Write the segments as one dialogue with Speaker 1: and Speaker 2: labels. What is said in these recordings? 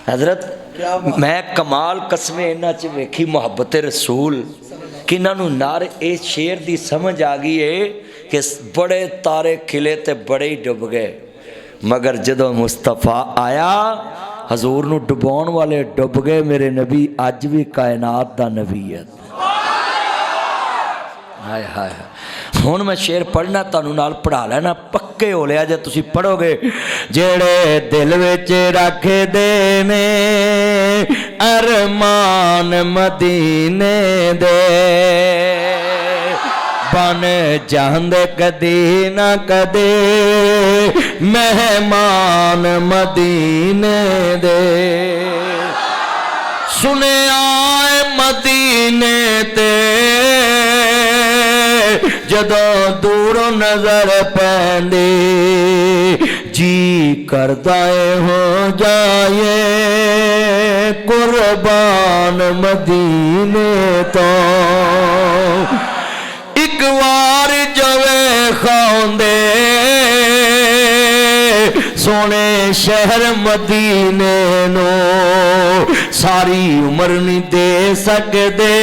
Speaker 1: हजरत मैं कमाल कसमें इन्हां च वेखी मुहब्बत रसूल कि इन्हों नार इस शेर की समझ आ गई है कि बड़े तारे खिले तो बड़े ही डुब गए, मगर जदों मुस्तफा आया हजूर नूं डुबाउण वाले डुब गए। मेरे नबी अज भी कायनात दा नबी है। हाय हाय हुण मैं शेर पढ़ना तुहानूं नाल पढ़ा लेना, पक्के हो लिया जे तुसीं पढ़ोगे। जेड़े दिल विच रखदे ने अरमान मदीने दे बन जांदे कदी ना कदे मेहमान मदीने दे। सुनिया मदीने ते जदों दूरों नजर पैंदी जी करदा हो जाए कुर्बान मदीने तो। एक बार जवे खाउंदे सोने शहर मदीने नो सारी उम्र नहीं दे सकदे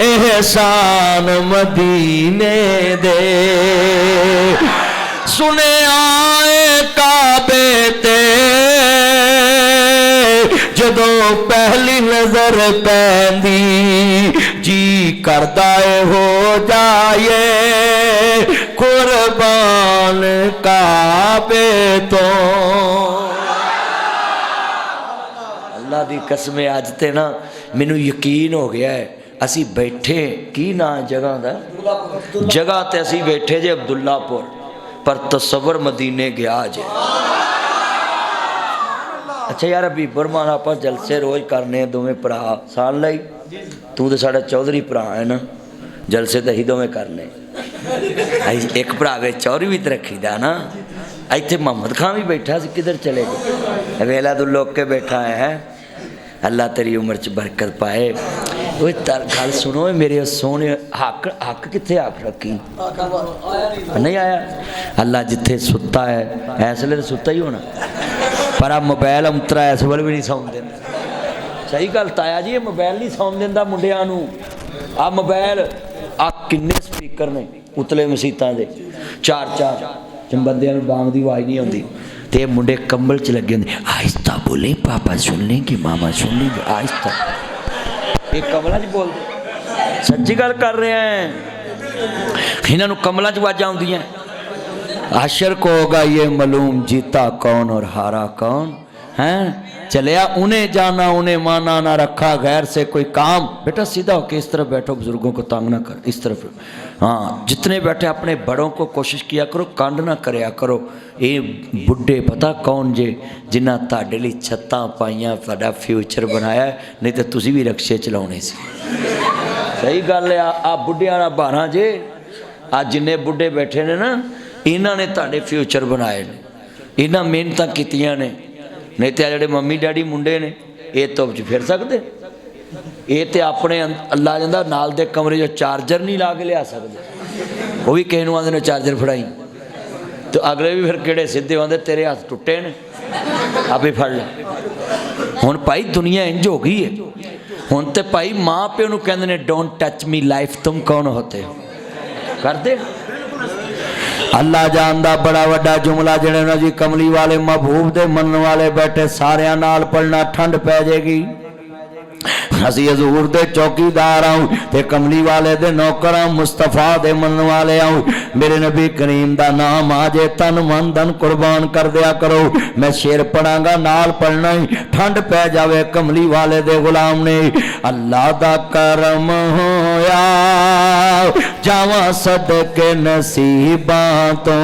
Speaker 1: एहसान मदीने दे। सुने आए काबे ते जदों पहली नजर पैंदी जी करदा हो जाए कुर्बान काबे तो। अल्लाह दी कसम अज ते ना मैनू यकीन हो गया है असी बैठे की ना जगह दा जगह ते असी बैठे जे अब्दुल्लापुर पर तसव्वुर मदीने गया जे। अच्छा यार अभी बरमान आप जलसे रोज़ करने दोवें भरा साल लाई तू तो साढ़ा चौधरी भरा है ना जलसे तो अं दोवें करने एक भरा वे चौधरी भी तो रखीदा ना। इत्थे मोहम्मद खान भी बैठा सी किधर चले गए वेला तू लोग के बैठा है। अल्लाह तेरी उम्र च बरकत पाए। वो गल सुनो मेरे सोने हक हक कितने हक रखी नहीं आया। अल्लाह जिथे सुता है इस वेले तो सुता ही होना पर आ मोबाइल अंतरा इस वेले भी नहीं सौन देता। सही गल ताया जी ये मोबाइल नहीं सौन देता मुंडियां नूं। आ मोबाइल आ किन्ने स्पीकर ने उतले मसीतां दे चार चार बंदियां नूं बांग दी आवाज़ नहीं आउंदी ते मुंडे कंबल च लगे होंदे आहिस्ता बोले पापा सुन लेंगे मामा सुन लेंगे आहिस्ता। ये कमलों च बोलते सच्ची गल कर रहे हैं इन्हों कमलों च आवाज़ां आउंदियां। आशर को होगा ये मालूम जीता कौन और हारा कौन है। चलिया उन्हें जाना उन्हें माना ना रखा गैर से कोई काम। बेटा सीधा होके इस तरफ बैठो बुजुर्गों को तंग ना कर इस तरफ। हाँ जितने बैठे अपने बड़ों को कोशिश किया करो कांड ना करया करो। ये बुढ़े पता कौन जे जिन्हें तुहाडे लई छत्तां पाइयां तुहाडा फ्यूचर बनाया नहीं तो तुसीं भी रक्शे चलाउणे सी। सही गल है आ बुढ़ियां दा बहाना जे आ जिन्ने बुढ़े बैठे ने ना इन्हां ने तुहाडे फ्यूचर बनाए ने इन्हां मेहनतां कीतियां ने नहीं तो जोड़े मम्मी डैडी मुंडे ने ये धुप च फिर सकते ये तो अपने अल्लाह जांदा नाल दे कमरे जो चार्जर नहीं ला के लिया सकते। वो भी किसी आंदे ने चार्जर फड़ाई तो अगले भी फिर किहड़े सीधे आंदे तेरे हथ टुटे ने आपे फड़ ला। हुण भाई दुनिया इंज हो गई है हुण तो भाई माँ प्यो नूं कहंदे ने डोंट टच मी लाइफ तुम कौन होते हो करदे। अल्लाह जानदा बड़ा वड्डा जुमला जिहड़े ना जी कमली वाले महबूब दे मनन वाले बैठे सारियां नाल पढ़ना ठंड पै जाएगी। असी हजूर दे चौकीदार आऊँ ते कमली वाले दे नौकर आऊँ मुस्तफा दे मनन वाले आऊँ। मेरे नबी करीम दा नाम आजे तन मन धन कुर्बान कर दिया करो। मैं शेर पढ़ांगा नाल पढ़ना ही ठंड पै जावे कमली वाले दे गुलाम ने। अल्लाह दा करम होया जावा सदके नसीबां तो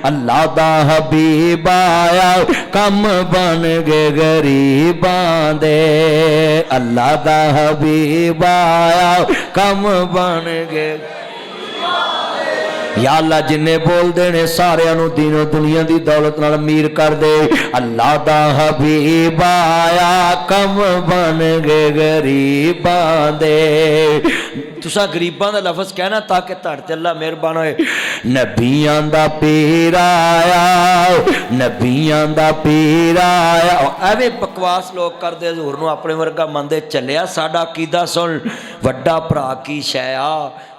Speaker 1: अल्लाह दा हबीब आया कम बन गए गरीबां दे। अल्लाह दा हबीब आया कम बन गए। या अल्लाह जिन्ने बोलते ने सारियां नूं दीनो दुनिया की दौलत नाल अमीर कर दे। अल्लाह दा हबीब आया कम बन गए गरीबां दे। तुसा गरीबां दा लफ्ज़ कहना ताकि तुहाडे ते अल्लाह मेहरबान होए। नबियां दा पीर आया, नबियां दा पीर आया। एवें बकवास लोग करते हजूर नूं अपने वर्गा मंदे चलिया। साडा कीदा सुन, वड्डा भरा की शैया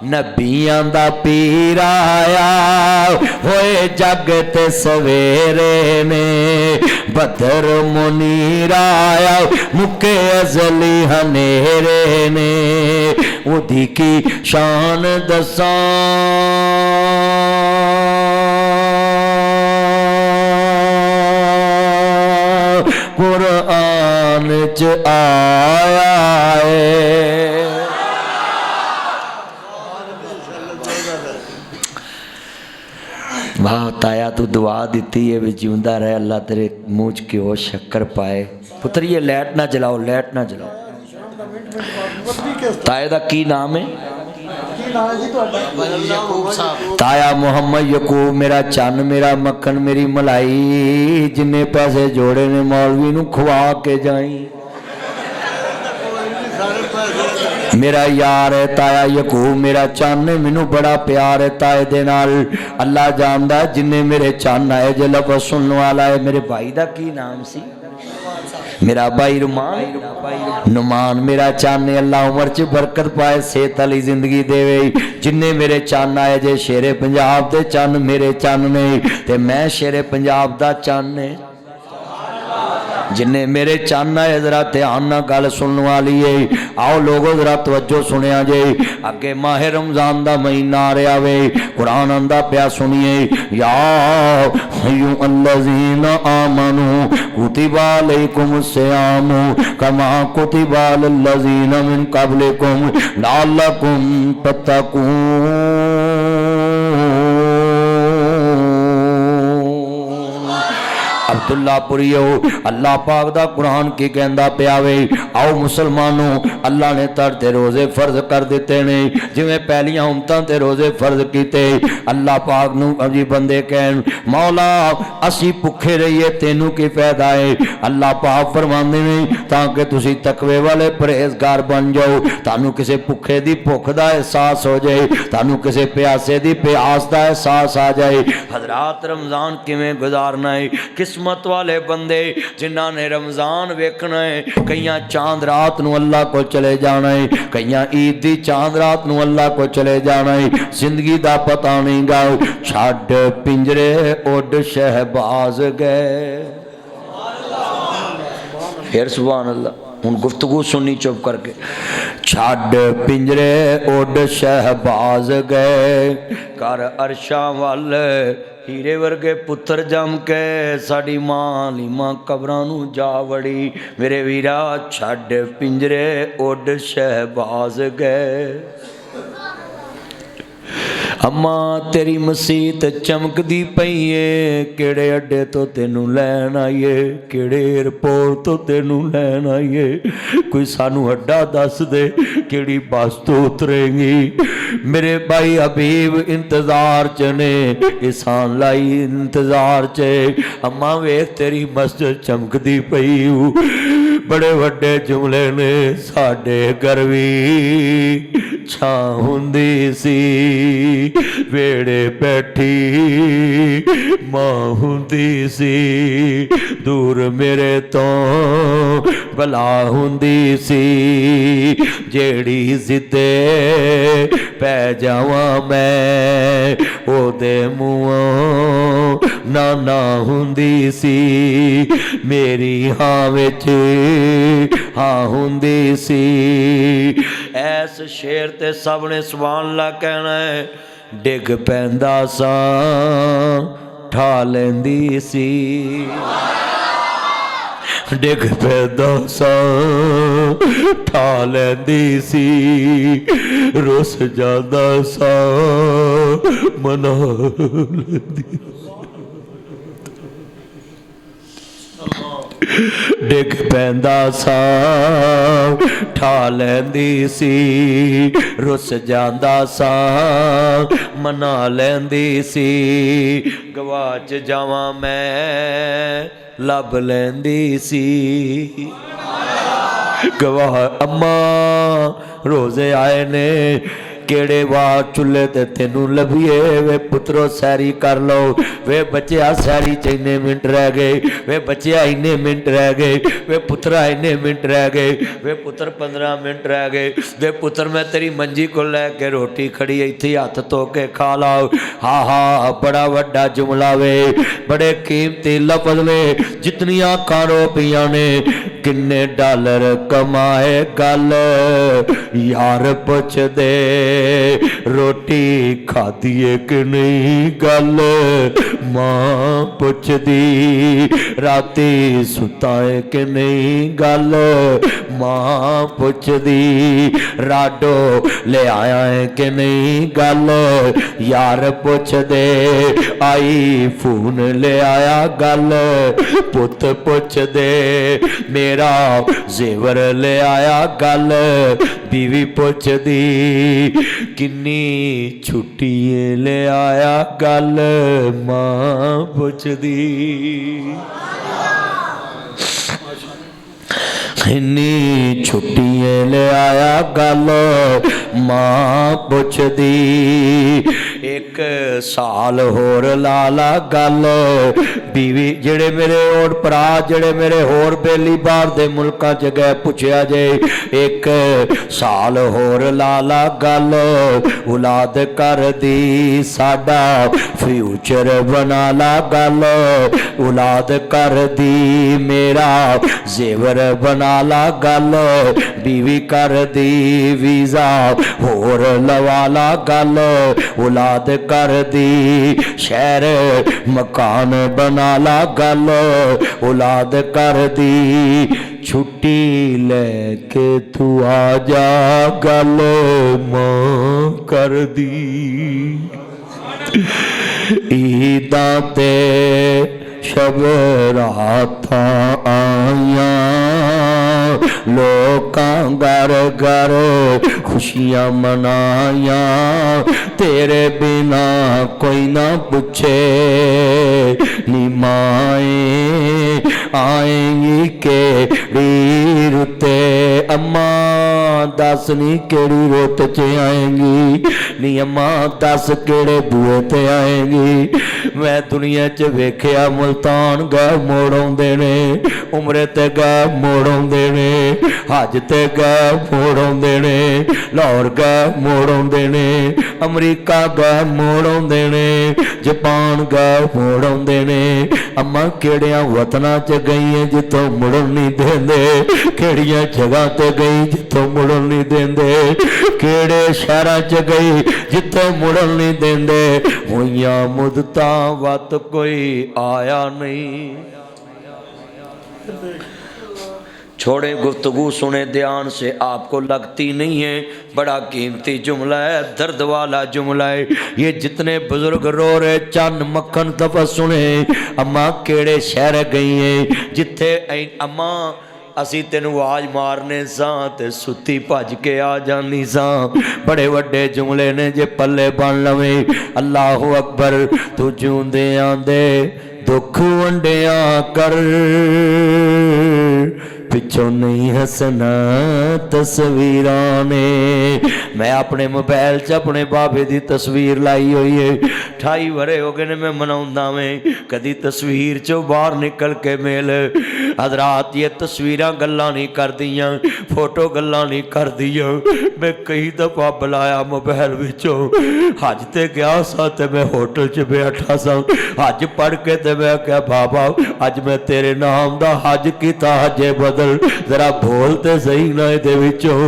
Speaker 1: नबियां दा पीर आया। होए जगत सवेरे में बदर मुनीर आया, मुके अजली हनेरे ने उदी की शान दसा। कुरान च आया है। वाह ताया तू दुआ दी है भी जिंदा रहे, अल्लाह तेरे मुँह च घ्यो शक्कर पाए। पुत्र ये लाइट ना जलाओ, लाइट ना जलाओ। ताए दा की नाम है? ताया मोहम्मद यकूब मेरा चन्न, मेरा मक्खन, मेरी मलाई। जिन्ने पैसे जोड़े ने मौलवी नूं खवा के जाई। मेरा यार है ताया यकूब, मेरा चन्न है, मैनू बड़ा प्यार है ताए दे नाल। अल्लाह जानदा जिन्ने मेरे चन्न आए जे लफ्ज़ सुनने वाला है। मेरे भाई दा की नाम सी? मेरा भाई रुमान, नुमान मेरा चन्न। अल्लाह उम्र च बरकत पाए, सेहत वाली जिंदगी देवे। जिन्ने मेरे चन्न आए जे शेरे पंजाब दे चन्न मेरे चन्न ने, ते मैं शेरे पंजाब दा चन्न है। जिन्ने मेरे चन्न आए जरा ध्यान ना गल सुनने वाली है। आओ लोगो जरा तवज्जो सुनिया जे। अगे माह रमजान दा महीना आ रहा वे, कुरान आंदा पिया सुनिए। या अय्युहल्लज़ीना आमनू कुतिबा अलैकुमुस सियामु कमा कुतिबा अलल्लज़ीना मिन क़ब्लिकुम लअल्लकुम तत्तक़ून। अब्दुल्लापुरियो अल्लाह पाक दा कुरान की कहंदा पिया वे। आओ मुसलमानों, अल्लाह ने तरते रोजे फर्ज कर दिते ने, जिवें पहलियां उम्मतां ते रोजे फर्ज कीते। अल्लाह पाक नूं अजी बंदे कहन मौला असी भुखे रहिए तेनू की फायदा है। अल्लाह पाक फरमांदे ने ताकि तुसी तकवे वाले परहेजगार बन जाओ, तानू किसी भुखे दी भुख दा एहसास हो जाए, तानू किसी प्यासे दी प्यास दा एहसास आ जाए। हजरात रमजान किवें गुजारना है? किस्मत वाले बंदे जिन्हां ने रमजान वेखना है। कईयां चांद रात नूं अल्लाह को चले जाना है, कईयां ईद दी चांद रात नूं अल्लाह को चले जाना है। जिंदगी दा पता नहीं गा। छड्ड पिंजरे उड शहबाज गए। फिर सुभान अल्लाह। हुण गुफ्तगू सुननी चुप करके। छड्ड पिंजरे उड शहबाज गए, कर अरशां वल हीरे वर्गे पुत्र जम के साड़ी मां लीमा कबरां नूं जा वड़ी। मेरे वीरा छड्ड पिंजरे उड शहबाज गए। अम्मा तेरी मसीत चमकदी पई है, केड़े अड्डे तो तेनू लैन आईए, केड़े एयरपोर्ट तो तेनू लैन आईए। कोई सानू अड्डा दस दे, केड़ी बस तो उतरेंगी। मेरे भाई हबीब इंतजार च ने, इसान लाई इंतजार च। अम्मा वेख तेरी मस्जिद चमकदी पई, बड़े वड्डे जुमले ने। साडे घर भी छां हुंदी सी, वेड़े बैठी मां हुंदी सी, दूर मेरे तो भला हुंदी सी। जेड़ी जिद्दे पै जावां मैं, ओदे मूंहों ना हुंदी सी। मेरी हां विच हां हुंदी सी। ऐस शेर ते सब ने सुभान अल्लाह कहना है। डिग पैंदा सा ठा लैंदी सी, डिग पैंदा सा ठा लैंदी सी। रुस जांदा सा मना लैंदी। डिग पैंदा सा ठा लैंदी सी, रुस जांदा सा मना लैंदी सी। गवाच जावां मैं लब लैंदी सी। गवाह अम्मा रोजे आए ने, केड़े वाह चुल्हे ते तेनू लभीए वे पुत्रो सैरी कर लो वे बच्चिया सैरी च इन्ने मिनट रह गए वे बच्चिया इन्ने मिनट रह गए वे पुत्रा इन्ने मिनट रह गए वे पुत्र 15 मिनट रह गए वे पुत्र मैं तेरी मंजी को लैके रोटी खड़ी इत्थे हथ धो के खा लाओ हा हा बड़ा वड्डा जुमला वे बड़े कीमती लफज वे जितनियां खानो पिया ने किन्ने डॉलर कमाए गल यार पुछ दे रोटी खाधीए कि नहीं गल मां पुछदी राती सुताए कि नहीं गल मां पुछदी राडो ले आया है कि नहीं गल यार पुछ दे आई फोन ले आया गल पुत पुछ दे मेरा जेवर ले आया गल बीवी पुछदी किन्नी छुट्टी ले आया गल मां पुछदी इन्नी छुट्टियां ले आया गल मां पुछदी एक साल होर लाला गल बीवी जेड़े मेरे और भरा जेड़े मेरे होर बेली बाहर दे मुल्कां च गए पुछया जे एक साल होर लाला गल औलाद कर दी साडा फ्यूचर बना ला गल औलाद कर दी मेरा जेवर बना ला गल बीवी कर दी वीजा होर लवाला गल औलाद कर दी शहर मकान बना ला गल औलाद कर दी छुट्टी लेके तू आ जा गल मां कर दी ईदां ते शब रातां आईयां लोकां घर घर खुशियां मनाया तेरे बिना कोई ना पूछे नी माए आएंगी केड़ी रुते अम्मा दस नी केड़ी रुत च आएंगी नी अम्मा दस केड़े बुए ते आएंगी मैं दुनिया च वेखिया मुल्तान गए मोड़ आउंदे ने उमरे ते गए मोड़ आउंदे ने हज ते गए मोड़ आउंदे ने लाहौर गए मोड़ आउंदे ने अमरीका गए मोड़ आउंदे ने जापान गए मोड़ आउंदे ने अम्मा केड़ियां वतना च गई है जितों मुड़न नहीं देंदे केड़ियां जगह ते गई जितों मुड़न नहीं देंदे केड़े शहरां च गई जितों मुड़न नहीं देंदे होइयां मुद्दतां वत कोई आया नहीं छोड़े गुफ्तगू सुने ध्यान से आपको लगती नहीं है बड़ा कीमती जुमला है दर्द वाला जुमला है ये जितने बुजुर्ग रो रहे चंद मक्खन दफा सुने अम्मा केड़े शहर गई है जिथे अम्मा असी तेन आवाज मारने सां ते सुती भज के आ जानी सां बड़े वड्डे जुमले ने जे पल्ले बन लवे अल्लाह अकबर तू जिउंदे आंदे दुख वंडिया कर पिछों नहीं हसना तस्वीरां ने मैं अपने मोबाइल च अपने बाबे की तस्वीर लाई हुई है 28 वरे हो गए ने मैं मनाउंदा में कदी तस्वीर चो बाहर निकल के मेल हजरात ये तस्वीरां गल्लां नहीं कर दियां फोटो गल्लां नहीं कर दियां मैं कई दफा बुलाया मोबाइल विचों हज ते गया सा ते मैं होटल च बैठा सा हज पढ़ के ते मैं क्या बाबा अज मैं तेरे नाम दा हज कीता हजे बदल जरा बोल ते सही ना इहदे विचों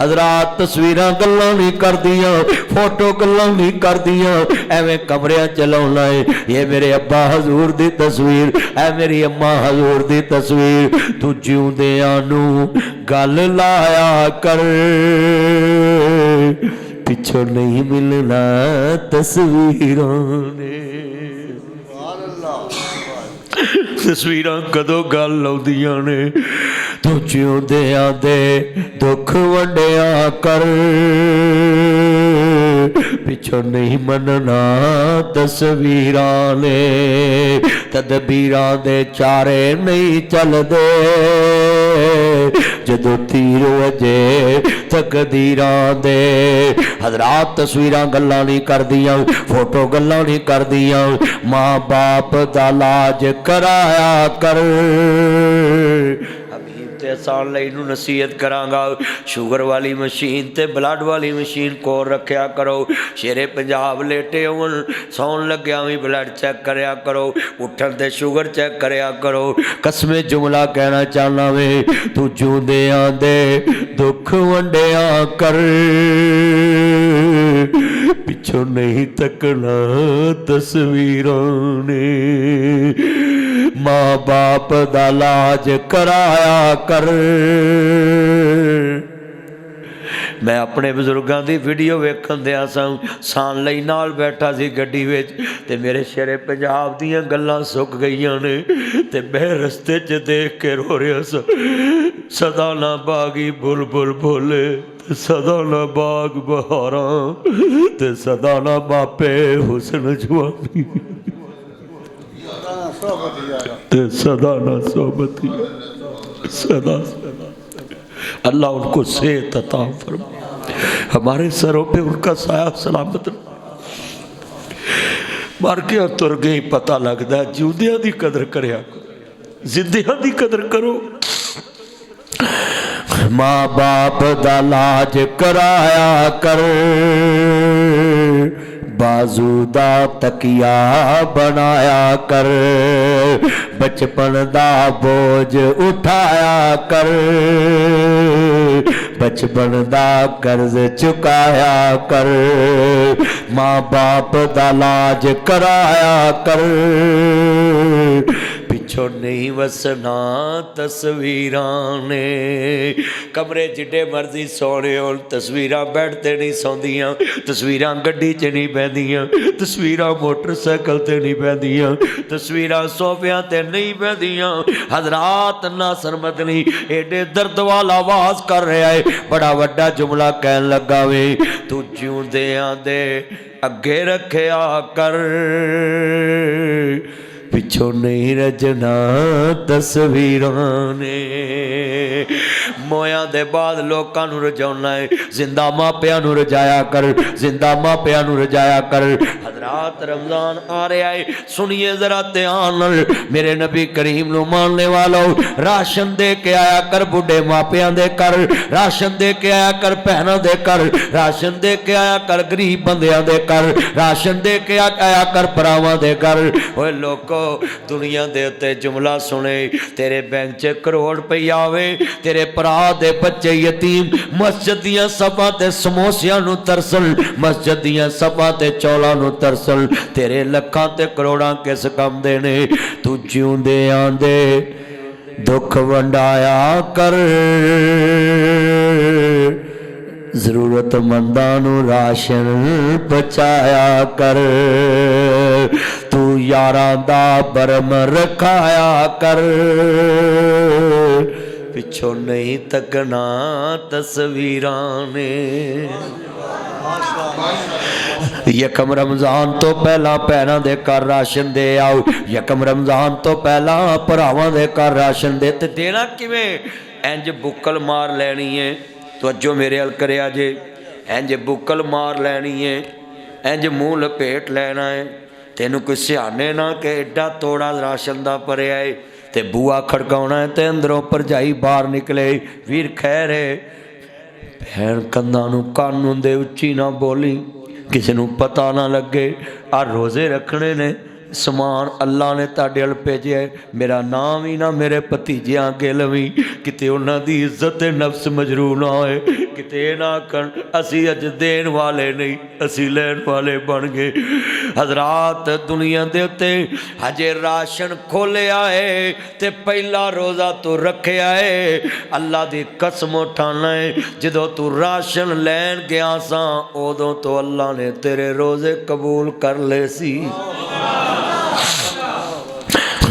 Speaker 1: हजरात तस्वीरां गल्लां नहीं कर दियां फोटो गल्लां नहीं कर दियां एवें कमरियां च लाउणा है ये मेरे अब्बा हजूर दी तस्वीर ऐ मेरी अम्मा हजूर दी तस्वीर तू जिउंदियां नू गल लाया कर पिछों नहीं मिलना तस्वीरां ने तस्वीरां कदों गल लाउंदियां ने तू जिउंदियां दे दुख वंडिया कर पिछों नहीं मनना तस्वीरां ने तदबीरां दे चारे नहीं चलदे
Speaker 2: जदों तीर वजे तकदीरां दे। हज़रात तस्वीरां गल्लां नहीं करदियां, फोटो गल्लां नहीं करदियां। माँ बाप दा लाज कराया कर।
Speaker 1: आसान लई नूं नसीहत करांगा, शुगर वाली मशीन ते ब्लड वाली मशीन कोल रखिया करो। शेरे पंजाब लेटे होण सौन लग्या भी ब्लड चेक करया करो, उठन ते शुगर चेक करया करो।
Speaker 2: कसमे जुमला कहना चाहना वे, तू जूंदियां दे दुख वंडिया कर, पिछों नहीं तकना तस्वीरां ने। माँ बाप दा लाज कराया कर।
Speaker 1: मैं अपने बजुर्गों की वीडियो वेखन दिया सान लई नाल बैठा सी गड्डी विच, ते मेरे शेरे पंजाब दीयां गल्लां सुक गईयां ने, ते मैं रस्ते च देख के रो रहा सा। सदा ना बागी बुलबुल बोले, सदा ना बाग बहारा, ते सदा ना बापे हुस्न जवानी, ते सदा ना सोबती, सदा अल्लाह उनको सेहत अता फरमा, हमारे सरों पे उनका साया सलामत। मर के तुर गए पता लगता, जिंदियां की कदर करया करो, जिंदियां की कदर करो।
Speaker 2: माँ बाप दा लाज कराया कर, बाजू दा तकिया बनाया कर, बचपन दा बोझ उठाया कर, बचपन दा कर्ज चुकाया कर। माँ बाप दा लाज कराया कर, पिछों नहीं वसना तस्वीरां ने। कमरे जिड्डे मर्जी सोने होण, तस्वीरां बैड ते नहीं सौंदियां, तस्वीरां गड्डी च नहीं बहदियां, तस्वीरां मोटरसाइकिल ते नहीं बहदियां, तस्वीरां सोफियां ते नहीं बहदियां। हज़रात नासर मदनी एडे दर्द वाला आवाज कर रहा है, बड़ा वड्डा जुमला कहन लगा वे, तू जिउंदियां दे अगे रखिया कर, पिछों नहीं रजना तस्वीरां ने। मोया दे बाद लोकां नूं रजाउणा है, जिंदा मापियां नूं रजाया कर, जिंदा मापियां नूं रजाया कर। हज़रात रमजान आ रहा है, सुनिए जरा ध्यान नाल, मेरे नबी करीम नूं मानने वालों, राशन दे के आया कर बुढ़े मापियां दे कर, राशन दे के आया कर भैणां दे कर, राशन दे के आया कर गरीब बंदियां दे कर, राशन दे के आया कर भरावां दे कर। ओए लोको दुनिया दे उत्ते जुमला सुने, तेरे बैंक च करोड़ रुपया आवे, तेरे भरा दे बच्चे यतीम मस्जिद दियां सभा ते समोसियां नूं तरसन, मस्जिद दियां सभा ते चौलां नूं तरसन, तेरे लखां ते करोड़ां किस काम दे ने। तू जिउंदियां दे दुख वंडाया कर, जरूरतमंदां नूं राशन पहुंचाया कर, तू यारां दा बरम रखाया कर, पिछों नहीं तकना तस्वीरां ने। यकम रमजान तो पहला भैणां दे घर राशन दे आओ, यकम रमजान तो पहला भरावां दे घर राशन दे। ते देना किवें? इंज बुक्कल मार लैनी है, तवज्जो मेरे अल करिया जे, इंज बुक्कल मार लैनी है, इंज मूँह लपेट लेना है, तेनों कोई सियाने ना कि एडा तोड़ा राशन दा भरिया है, ते बूआ खड़काउणा है ते अंदरों भरजाई बाहर निकले, वीर खैर है, भैन कंधां नूं कंन हुंदे उच्ची ना बोली, किसी नूं पता ना लगे। आ रोज़े रखने ने, समान अल्लाह ने तुहाडे अल भेजिया, मेरा नाम ही ना मेरे भतीजे अगे लवी, किते उन्हां दी इज्जत नफ्स मजरू ना होए, किते ना आखण असी अज देन वाले नहीं, असी लैण वाले बन गए। हज़रात दुनिया दे उत्ते हजे राशन खोलिया है ते पहला रोज़ा तू रखिया है, अल्लाह दी कसम उठाना है, जदों तू राशन लैण गया सा उदों तो अल्लाह ने तेरे रोज़े कबूल कर ले सी।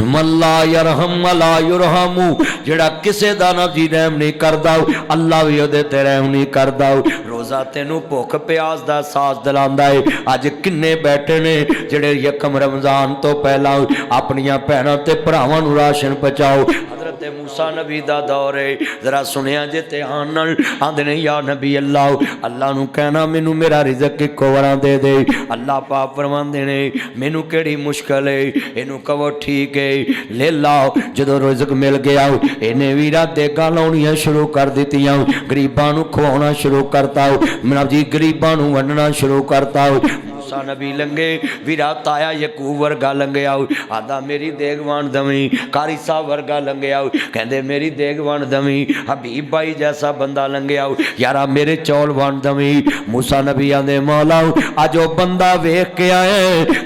Speaker 2: मल्ला यरहम मला युरहमू, जेड़ा किसे दा ना जी रहम नहीं करदा, अल्लाह भी ओदे ते रहम नहीं करदा। रोज़ा तेनू भुख प्यास दा एहसास दिलांदा है। अज किन्ने बैठे ने जेड़े यकम रमजान तो पहला अपनियां भैणां ते भरावां नूं राशन पहुंचाओ। हज़रत ते मूसा नबी दा दौर है जरा सुनिया जे ध्यान नाल आंदे ने या नबी अल्लाह अल्लाह नू कहना मैनू मेरा रिज़क इक्को वारा दे दे अल्लाह पाक फरमांदे ने मैनू केड़ी मुश्किल है इनू कहो ठीक है ले लाओ जदों रिज़क मिल गया इन्हें भी देगां लाउणियां शुरू कर दित्तियां गरीबां नू खवाउणा शुरू करता मेरा जी गरीबां नू वंडना शुरू करता मूसा नबी लंघे वीरा ताया यकूब वर्गा लंघिया आदा मेरी देगवान दवी कारी साहब वर्गा लंघिया कहंदे मेरी देगवान दवी हबीब भाई जैसा बंदा लंघिया यारा मेरे चौल वन दवी मूसा नबी आंदे मौला अज वो बंदा वेख के आए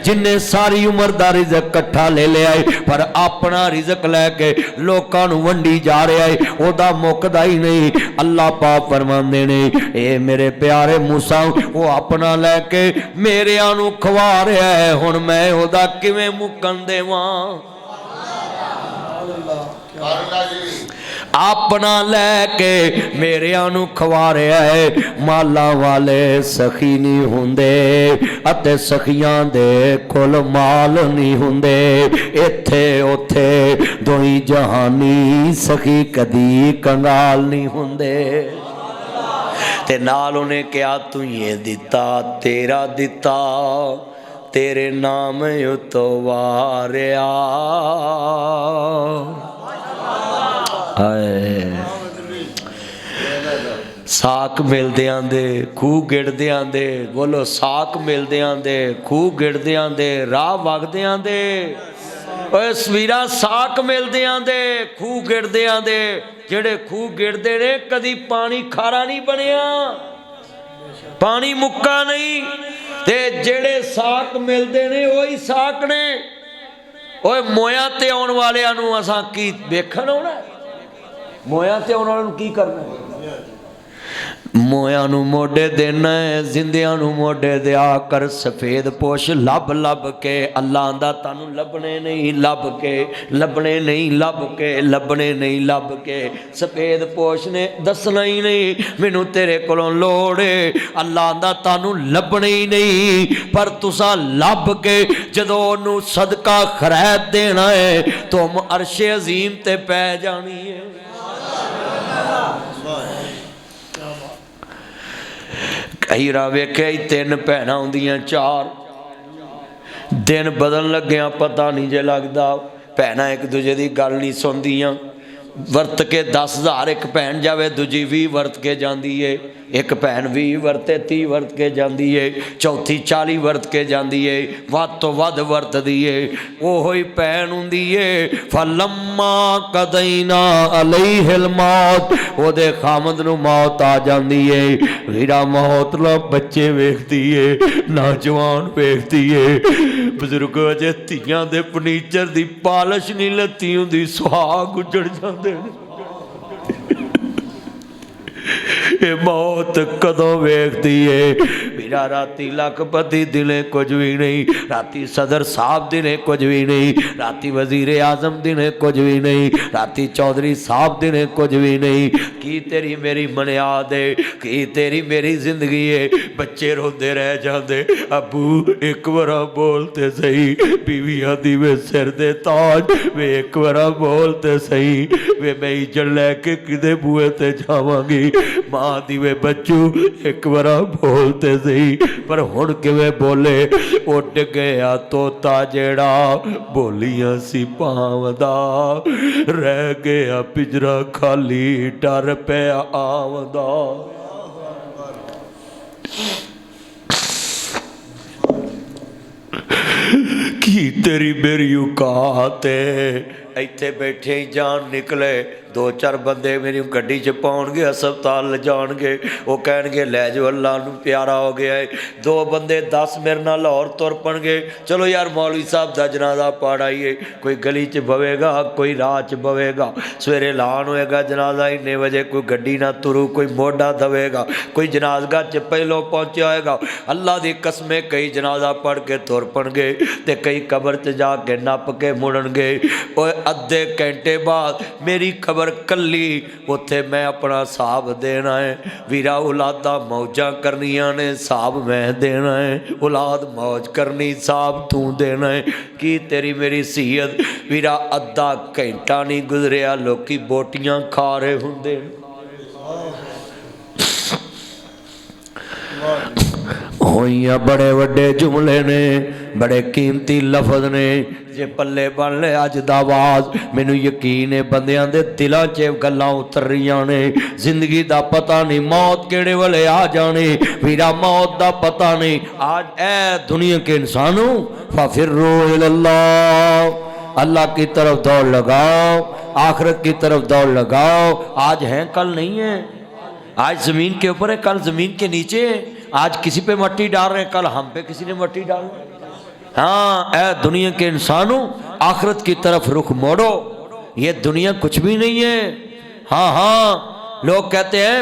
Speaker 2: जिन्हें सारी उम्र दा रिज़क कट्ठा ले लिया है पर अपना रिज़क लैके लोकां नू वंडी जा रहा है ओदा मुकदा ही नहीं अल्लाह पाक फरमांदे ने ए मेरे प्यारे मूसा वो अपना लैके मेरे नू खवा रहा है हुण मैं ओदा किवें मुकन देवां अपना लैके मेरे नू खवा रहा है माला वाले सखी नहीं हुंदे अते सखियां दे कोल माल नहीं हुंदे इत्थे उथे दोई जहानी सखी कदी कंगाल नहीं हुंदे ते नाल उन्हें क्या तू ये दिता तेरा दिता तेरे नाम उतवारिया साक मिलदे आंदे खूह गिड़दे आंदे बोलो साक मिलदे आंदे खूह गिड़दे आंदे राह वगदे आंदे सवीरा साक मिलदे आंदे खूह गिड़दे आंदे जेड़े खूह गिड़दे ने कदी पानी खारा नहीं बनिया पानी मुक्का नहीं ते जेड़े साक मिलदे ने वही साक ने ओए मोया ते आउण वालियां नू असां की वेखण आउणा मोया ते आउण वालियां नू की करना मोया नू मोडे देना है जिंदियां नू मोडे दिया कर सफेद पोश लब लब के अल्लाह आंदा तानू लभने नहीं लब के लभने नहीं लब के लभने नहीं लब के सफेद पोश ने दसना ही नहीं मैनू तेरे कोलों लोड़ है अल्लाह आंदा तानू लभने ही नहीं पर तुसा लब के जदों ओनू सदका खरैत देना है तुम अरशे अजीम ते पै जानी है कई रा वेख्या ही तीन भैन होंदियां चार दिन बदल लग्या पता नहीं जे लगता भैन एक दूजे की गल नहीं सुनदियां वरत के 10,000 एक भैन जावे दूजी 20 वरत के जाती है एक भैन 20 वरते 30 वरत के जाती है चौथी 40 वरत के जाती है वध तो वध वरतदी है ओहो ही भैन हुंदी है फलम्मा कदैना अलैहिल मौत ओदे खामद नू मौत आ जाती है वीरा मौत लो बच्चे वेखदी है नौजवान वेखदी है बजुर्ग अजे धीआं दे फर्नीचर दी पालिश नहीं लत्ती हुंदी सुहाग उजड़ जांदे ये मौत कदों वेखती है मेरा राती लखपति दिने कुछ भी नहीं राती सदर साहब दिने कुछ भी नहीं राती वजीर आजम दिने कुछ भी नहीं राती चौधरी साहब दिने कुछ भी नहीं की तेरी मेरी मनियाद है की तेरी मेरी जिंदगी है बच्चे रोंदे रह जाते अबू एक बार बोलते सही बीवियां दी वे सिर दे ताज वे एक बार बोलते सही वे मैं इज्जत लैके किदे बूहे ते जावांगी मां दी वे बच्चू एक बार बोलते सही पर हुण किवें बोले उड गया तोता जेड़ा बोलियां सी पावदा रह गया पिंजरा खाली डर पिया आवदा की तेरी मेरी औकात है ਇੱਥੇ बैठे ही जान निकले 2-4 बंदे मेरी गड्डी च पाउणगे हस्पताल ले जाणगे वो कहणगे लै जाओ अल्लाह नूं प्यारा हो गया है 2 बंदे 10 मेरे नाल लाहौर तुर पणगे चलो यार मौलवी साहब दा जनाजा पढ़ आईए कोई गली च बवेगा कोई राह च बवेगा सवेरे ऐलान होएगा जनाजा इन्ने बजे कोई गड्डी ना तुरू कोई मोढा दवेगा कोई जनाजगा च पहलों पहुंचा होएगा अल्लाह दी कसमें कई जनाजा पढ़ के तुर पणगे ते कई कबर च जाके नप के मुड़नगे ओए अद्धे घंटे बाद मेरी खबर उम्र कली उत्थे मैं अपना हिसाब देना है वीरा औलादा मौजा करनिया ने हिसाब मैं देना है औलाद मौज करनी हिसाब तू देना है कि तेरी मेरी सीयत वीरा अद्धा घंटा नहीं गुजरिया लोकी बोटियां खा रहे हुंदे होइया बड़े वड्डे जुमले ने बड़े कीमती लफज ने जे पल्ले बन ले अज दा आवाज मैनू यकीन है बंदियां दे दिलां च गल्लां उतर रहीआं ने जिंदगी दा पता नहीं मौत केड़े वेले आ जाने वीरा मौत दा पता नहीं आज ए दुनिया के इंसानों फफिर्रू इलल्लाह अल्लाह की तरफ दौड़ लगाओ आखिरत की तरफ दौड़ लगाओ आज है कल नहीं है आज जमीन के ऊपर है कल जमीन के नीचे है आज किसी पे मट्टी डाल रहे हैं कल हम पे किसी ने मट्टी डाल हाँ ए दुनिया के इंसानों आखिरत की तरफ रुख मोड़ो ये दुनिया कुछ भी नहीं है हाँ हाँ लोग कहते हैं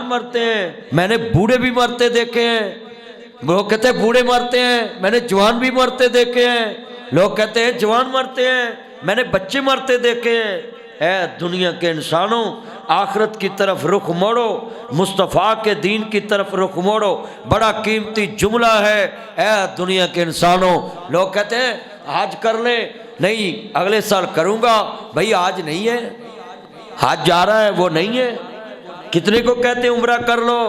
Speaker 2: मरते हैं मैंने बूढ़े भी मरते देखे हैं लोग कहते हैं बूढ़े मरते हैं मैंने जवान भी मरते देखे हैं लोग कहते हैं जवान मरते हैं मैंने बच्चे मरते देखे हैं ए दुनिया के इंसानों आखिरत की तरफ रुख मोड़ो मुस्तफ़ा के दीन की तरफ रुख मोड़ो बड़ा कीमती जुमला है ए दुनिया के इंसानों लोग कहते हैं आज कर ले नहीं अगले साल करूँगा भाई आज नहीं है आज जा रहा है वो नहीं है कितने को कहते हैं उम्रा कर लो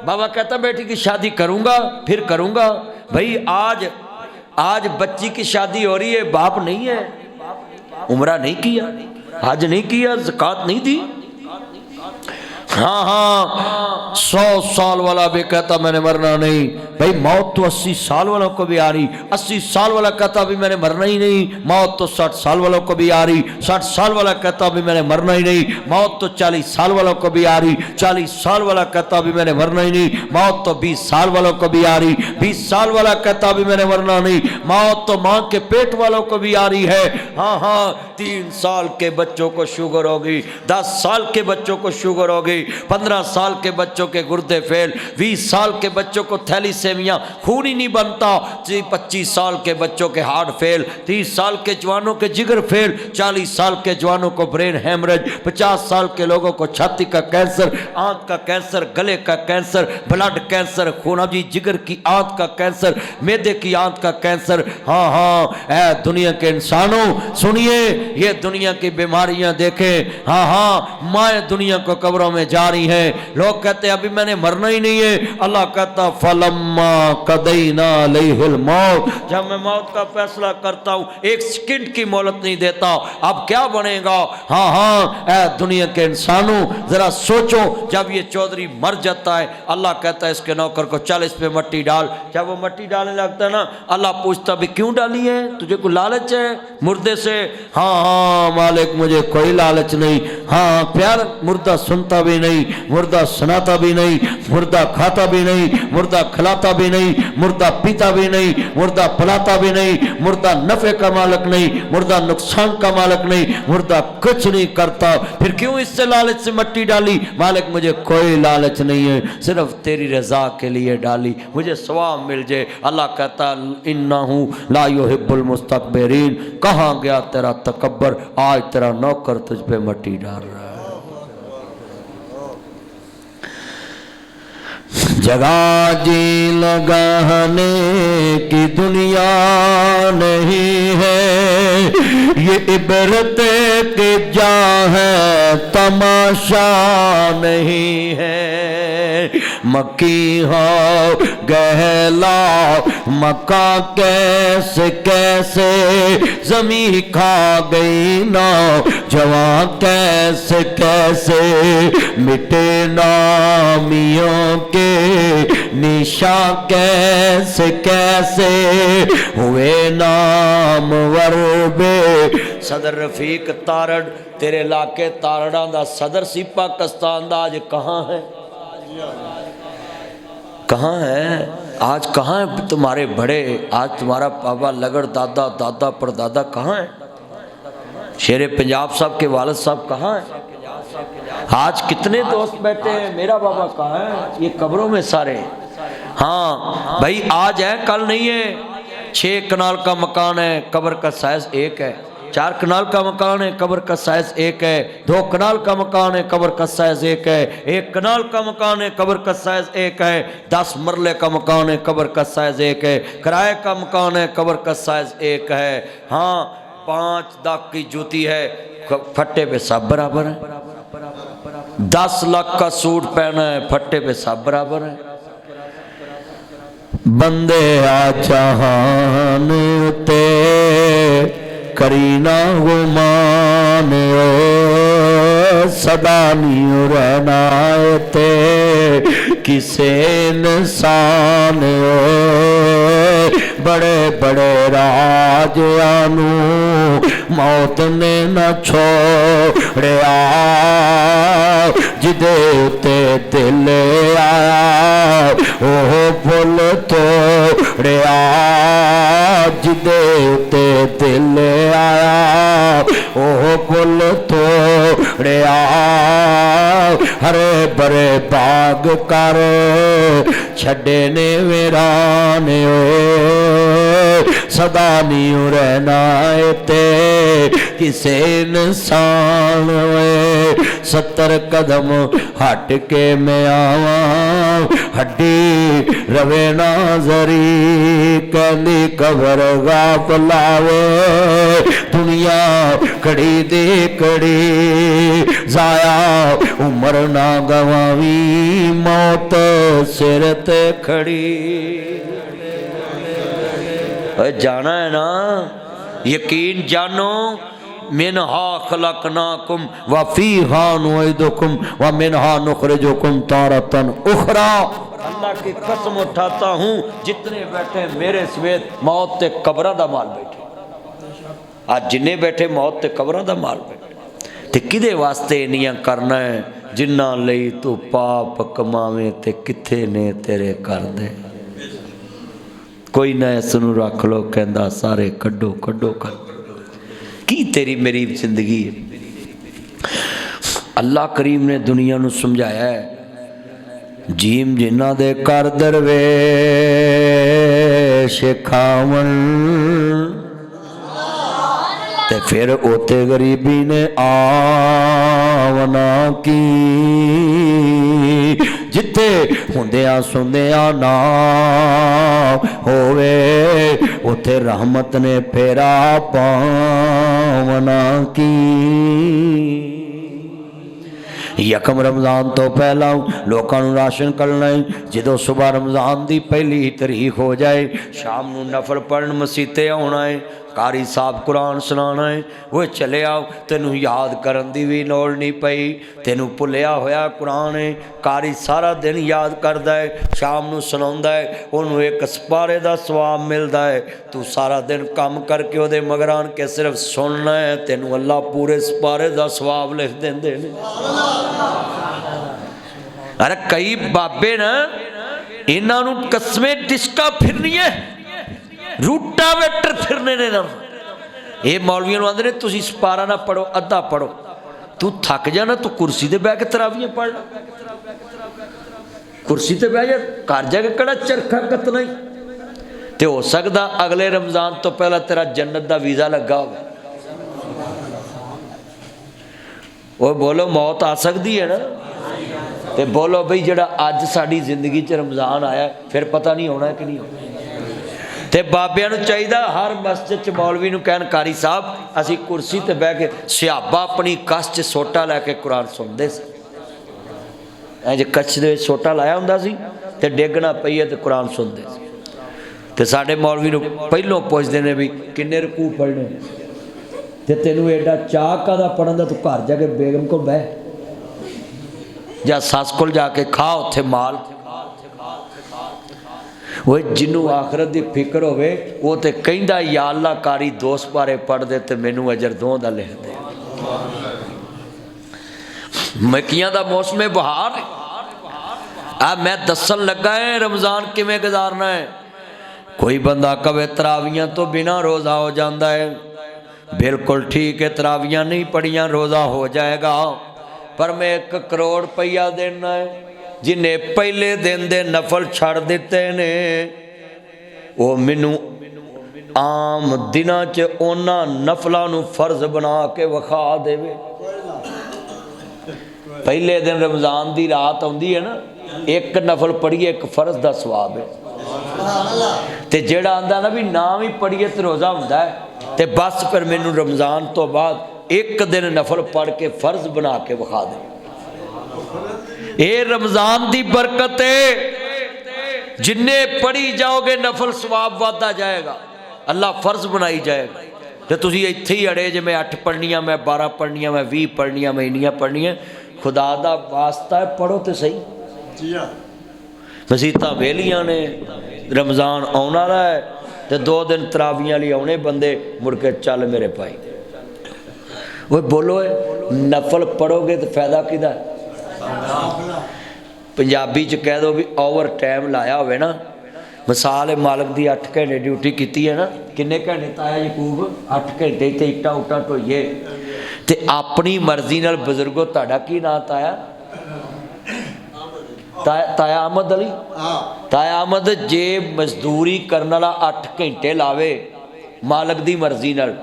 Speaker 2: बाबा कहता बेटी की शादी करूँगा फिर करूँगा भाई आज बच्ची की शादी हो रही है बाप नहीं है उम्रा नहीं किया हज नहीं किया ज़कात नहीं दी हाँ हाँ 100 साल वाला भी कहता मैंने मरना नहीं भाई मौत तो 80 साल वालों को भी आ रही 80 साल वाला कहता भी मैंने मरना ही नहीं मौत तो 60 साल वालों को भी आ रही 60 साल वाला कहता भी मैंने मरना ही नहीं मौत तो 40 साल वालों को भी आ रही 40 साल वाला कहता भी मैंने मरना ही नहीं मौत तो 20 साल वालों को भी आ रही 20 साल वाला कहता भी मैंने मरना नहीं मौत तो माँ के पेट वालों को भी आ रही है हाँ हाँ 3 साल के बच्चों को शुगर होगी 10 साल के बच्चों को शुगर होगी 15 साल के बच्चों के गुर्दे फेल 20 साल के बच्चों को थैलीसेमिया खून ही नहीं बनता 25 साल के बच्चों के हार्ट फेल 30 साल के जवानों के जिगर फेल 40 साल के जवानों को ब्रेन हेमरेज 50 साल के लोगों को छाती का कैंसर आंत का कैंसर गले का कैंसर ब्लड कैंसर खून जी जिगर की आंत का कैंसर मैदे की आंत का कैंसर हाँ हाँ ऐ दुनिया के इंसानों सुनिए ये दुनिया की बीमारियां देखें हाँ हाँ माए दुनिया को कब्रों में जा रही है लोग कहते हैं अभी मैंने मरना ही नहीं है अल्लाह कहता फलम्मा कदैना अलैहिल मौत जब मैं मौत का फैसला करता हूँ एक सेकंड की मोहलत नहीं देता अब क्या बनेगा हाँ हाँ ऐ दुनिया के इंसानों जरा सोचो जब ये चौधरी मर जाता है अल्लाह कहता है इसके नौकर को चल इस पे मट्टी डाल जब वो मट्टी डालने लगता है ना अल्लाह पूछता भी क्यों डाली है तुझे कोई लालच है मुर्दे से हाँ हाँ मालिक मुझे कोई लालच नहीं हाँ प्यार मुर्दा सुनता भी नहीं मुर्दा सुनाता भी नहीं मुर्दा खाता भी नहीं मुर्दा खिलाता भी नहीं मुर्दा पीता भी नहीं मुर्दा पिलाता भी नहीं मुर्दा नफे का मालिक नहीं मुर्दा नुकसान का मालिक नहीं मुर्दा कुछ नहीं करता फिर क्यों इससे लालच से मट्टी डाली मालिक मुझे कोई लालच नहीं है सिर्फ तेरी रजा के लिए डाली मुझे सवाब मिल जाए अल्लाह कहता इन्नहु ला युहिब्बुल मुस्तकबिरीन कहाँ गया तेरा तकब्बर आज तेरा नौकर तुझ पे मट्टी डाल रहा है जगह जी लगाने की दुनिया नहीं है ये इबरत के जा है तमाशा नहीं है मक्की हो गहला मक्का कैसे कैसे जमी खा गई ना जवां कैसे कैसे मिटे नामियों के निशा कैसे कैसे हुए नाम वरबे सदर रफीक तारड़ तेरे इलाके तारड़ा दा सदर सी पाकिस्तान दा आज कहाँ है कहाँ है आज कहाँ है तुम्हारे बड़े आज तुम्हारा पापा लगड़ दादा दादा परदादा कहाँ है शेरे पंजाब साहब के वालिद साहब कहाँ है आज कितने दोस्त बैठे हैं मेरा बाबा कहाँ है ये कब्रों में सारे हाँ भाई आज है कल नहीं है 6 कनाल का मकान है कब्र का साइज 1 है 4 कनाल का मकान है, कब्र का साइज 1 है। 2 कनाल का मकान है, कब्र का साइज 1 है। 1 कनाल का मकान है, कब्र का साइज 1 है। 10 मरले का मकान है, कब्र का साइज 1 है। किराए का मकान है, कब्र का साइज 1 है। हाँ, 5 दाग की जूती है, फट्टे पे सब बराबर है। 10 लाख का सूट पहना है, फट्टे पे सब बराबर है। बंदे आ जहान ते करीना गुमान सदा नहीं रहना ते किसे इंसान बड़े बड़े राजानू मौत ने न छोड़िया जिदे उते दिल आया ओह फुल तोड़िया जिदे उते दिल आया ओह फुल तोड़िया हरे भरे बाग कर छड़े ने वीरान सदा नहीं रहना ते किसे इंसान 70 कदम हट के मैं आवा हड्डी रवे ना जरी कहनी कबर गाप लावे दुनिया कड़ी दे कड़ी जाया उम्र ना गवावी मौत सिर ते खड़ी। जाना है ना, यकीन जानो मिनहा खलकनाकुम व फीहा नुईदुकुम व मिनहा नुखरिजुकुम तारतन उखरा। अल्लाह की कसम उठाता हूँ जितने बैठे मेरे समेत मौत ते कब्रां दा माल बैठे। आज जिन्ने बैठे मौत ते कब्रां दा माल बैठे ते किदे वास्ते इनियां करना है जिन्ना लई तू पाप कमावे ते किथे ने तेरे कर दे। कोई ना इसनू रख लो कहंदा सारे कड्डो कड्डो कर की तेरी मेरी जिंदगी है। अल्लाह करीम ने दुनिया नू समझाया है जीम जिन्ना दे कर दरवेश खावन ते फिर ओते गरीबी ने आवना की जिथे हुंदिया सुंदिया ना होवे उथे रहमत ने फेरा पावना की। यकम रमज़ान तो पहला लोगों को राशन करना है। जो सुबह रमज़ान की पहली तारीख हो जाए शाम को नफल पढ़न मसीते आना है, कारी साहब कुरान सुनाना है। वो चले आओ तेनू याद करन दी भी लोड़ नहीं पई, तेनू भुलिया होया कुरान है। कारी सारा दिन याद करदा है, शाम नू सुनाउंदा है, उन्होंने एक सपारे का सवाब मिलता है। तू सारा दिन काम करके वो मगर आन के सिर्फ सुनना है, तेनू अल्लाह पूरे सपारे का सवाब लिख देंदे ने। अरे कई बाबे ना इन्हां नू कसमें टिस्का फिरनी है, रूटावेटर फिरने ने ना। ये मौलवियों आंदे ने तुसीं सपारा ना पढ़ो अद्धा पढ़ो, तू थक जाना तू कुर्सी ते बैठ के तरावियां पढ़ ला। कुर्सी ते बैठ जा, घर जाके कड़ा चरखा कतना ही ते हो सकता अगले रमज़ान तो पहला तेरा जन्नत का वीज़ा लगा हो। वो बोलो मौत आ सकती है ना, तो बोलो बई जड़ा अज साड़ी जिंदगी च रमज़ान आया फिर पता नहीं होना कि नहीं होना। तो बाबिया चाहिए हर मस्जिद च मौलवी नूं कहन कारी साहब असी कुर्सी ते बह के सिहाबा अपनी कच्छ च सोटा लैके कुरान सुनते सी। इंज कच्छ दे सोटा लाया हुंदा सी ते डिगना पईए ते कुरान सुनते सी। ते साडे मौलवी नूं पहलों पुछदे ने भी किन्ने रकू पढ़ने ते तैनूं एडा चाह कादा पढ़न दा, तू घर जाके बेगम को बह जा सस कोल जाके खा उत्थे माल। वो जिन्हों आखरत की फिक्र होवे वो तो कहंदा या अल्लाह कारी दोस्त बारे पढ़ दे तो मैनू अजर दो दा लिख दे। मक्कियां दा मौसम बहार आ मैं दसन लगा है रमज़ान किवें गुजारना है। कोई बंदा कवे तरावियां तो बिना रोज़ा हो जाता है, बिल्कुल ठीक है, तरावियां नहीं पढ़ियां रोज़ा हो जाएगा। पर मैं 1 करोड़ रुपया देना है जिन्हें पहले दिन दे नफल छड़ दिते ने, वो मैनू
Speaker 1: ਆਮ ਦਿਨਾਂ 'ਚ ਉਹਨਾਂ ਨਫਲਾਂ ਨੂੰ ਫਰਜ਼ ਬਣਾ ਕੇ ਵਿਖਾ ਦੇਵੇ। ਪਹਿਲੇ ਦਿਨ ਰਮਜ਼ਾਨ ਦੀ ਰਾਤ ਆਉਂਦੀ ਹੈ ਨਾ, ਇੱਕ ਨਫਲ ਪੜ੍ਹੀਏ ਇੱਕ ਫਰਜ਼ ਦਾ ਸਵਾਬ ਹੈ। ਤੇ ਜਿਹੜਾ ਆਂਦਾ ਨਾ ਵੀ ਨਾ ਵੀ ਪੜ੍ਹੀਏ ਤੇ ਰੋਜ਼ਾ ਹੁੰਦਾ ਹੈ, ਤੇ ਬਸ ਫਿਰ ਮੈਨੂੰ ਰਮਜ਼ਾਨ ਤੋਂ ਬਾਅਦ ਇੱਕ ਦਿਨ ਨਫਲ ਪੜ੍ਹ ਕੇ ਫਰਜ਼ ਬਣਾ ਕੇ ਵਿਖਾ ਦੇ। ਇਹ ਰਮਜ਼ਾਨ ਦੀ ਬਰਕਤ ਹੈ, ਜਿੰਨੇ ਪੜ੍ਹੀ ਜਾਓਗੇ ਨਫਲ ਸਵਾਬ ਵਧਦਾ ਜਾਏਗਾ, ਅੱਲਾ ਫਰਜ਼ ਬਣਾਈ ਜਾਏਗਾ। ਤੇ ਤੁਸੀਂ ਇੱਥੇ ਹੀ ਅੜੇ ਜੇ ਮੈਂ 8 ਪੜ੍ਹਨੀਆਂ, ਮੈਂ 12 ਪੜ੍ਹਨੀਆਂ, ਮੈਂ 20 ਪੜ੍ਹਨੀਆਂ, ਮੈਂ ਇੰਨੀਆਂ ਪੜ੍ਹਨੀਆਂ। ਖੁਦਾ ਦਾ ਵਾਸਤਾ ਹੈ ਪੜ੍ਹੋ ਤੇ ਸਹੀ। ਮਸੀਤਾਂ ਵਿਹਲੀਆਂ ਨੇ, ਰਮਜ਼ਾਨ ਆਉਣ ਵਾਲਾ ਹੈ ਤੇ 2 ਦਿਨ ਤਰਾਵੀਆਂ ਲਈ ਆਉਣੇ ਬੰਦੇ, ਮੁੜ ਕੇ ਚੱਲ ਮੇਰੇ ਭਾਈ। ਉਹ ਬੋਲੋ ਨਫਲ ਪੜ੍ਹੋਗੇ ਤਾਂ ਫਾਇਦਾ ਕਿਹਦਾ? ਪੰਜਾਬੀ 'ਚ ਕਹਿ ਦੋ ਵੀ ਓਵਰ ਟਾਈਮ ਲਾਇਆ ਹੋਵੇ ਨਾ। ਮਿਸਾਲ ਹੈ ਮਾਲਕ ਦੀ 8 ਘੰਟੇ ਡਿਊਟੀ ਕੀਤੀ ਹੈ ਨਾ, ਕਿੰਨੇ ਘੰਟੇ ਤਾਇਆ ਯਕੂਬ? 8 ਘੰਟੇ ਤੇ ਇੱਟਾਂ ਉੱਟਾਂ ਢੋਈਏ ਤੇ ਆਪਣੀ ਮਰਜ਼ੀ ਨਾਲ। ਬਜ਼ੁਰਗੋ ਤੁਹਾਡਾ ਕੀ ਨਾਂ ਤਾਇਆ? ਤਾਇਆ ਅਹਿਮਦ ਅਲੀ। ਤਾਇਆ ਅਹਿਮਦ ਜੇ ਮਜ਼ਦੂਰੀ ਕਰਨ ਵਾਲਾ 8 ਘੰਟੇ ਲਾਵੇ ਮਾਲਕ ਦੀ ਮਰਜ਼ੀ ਨਾਲ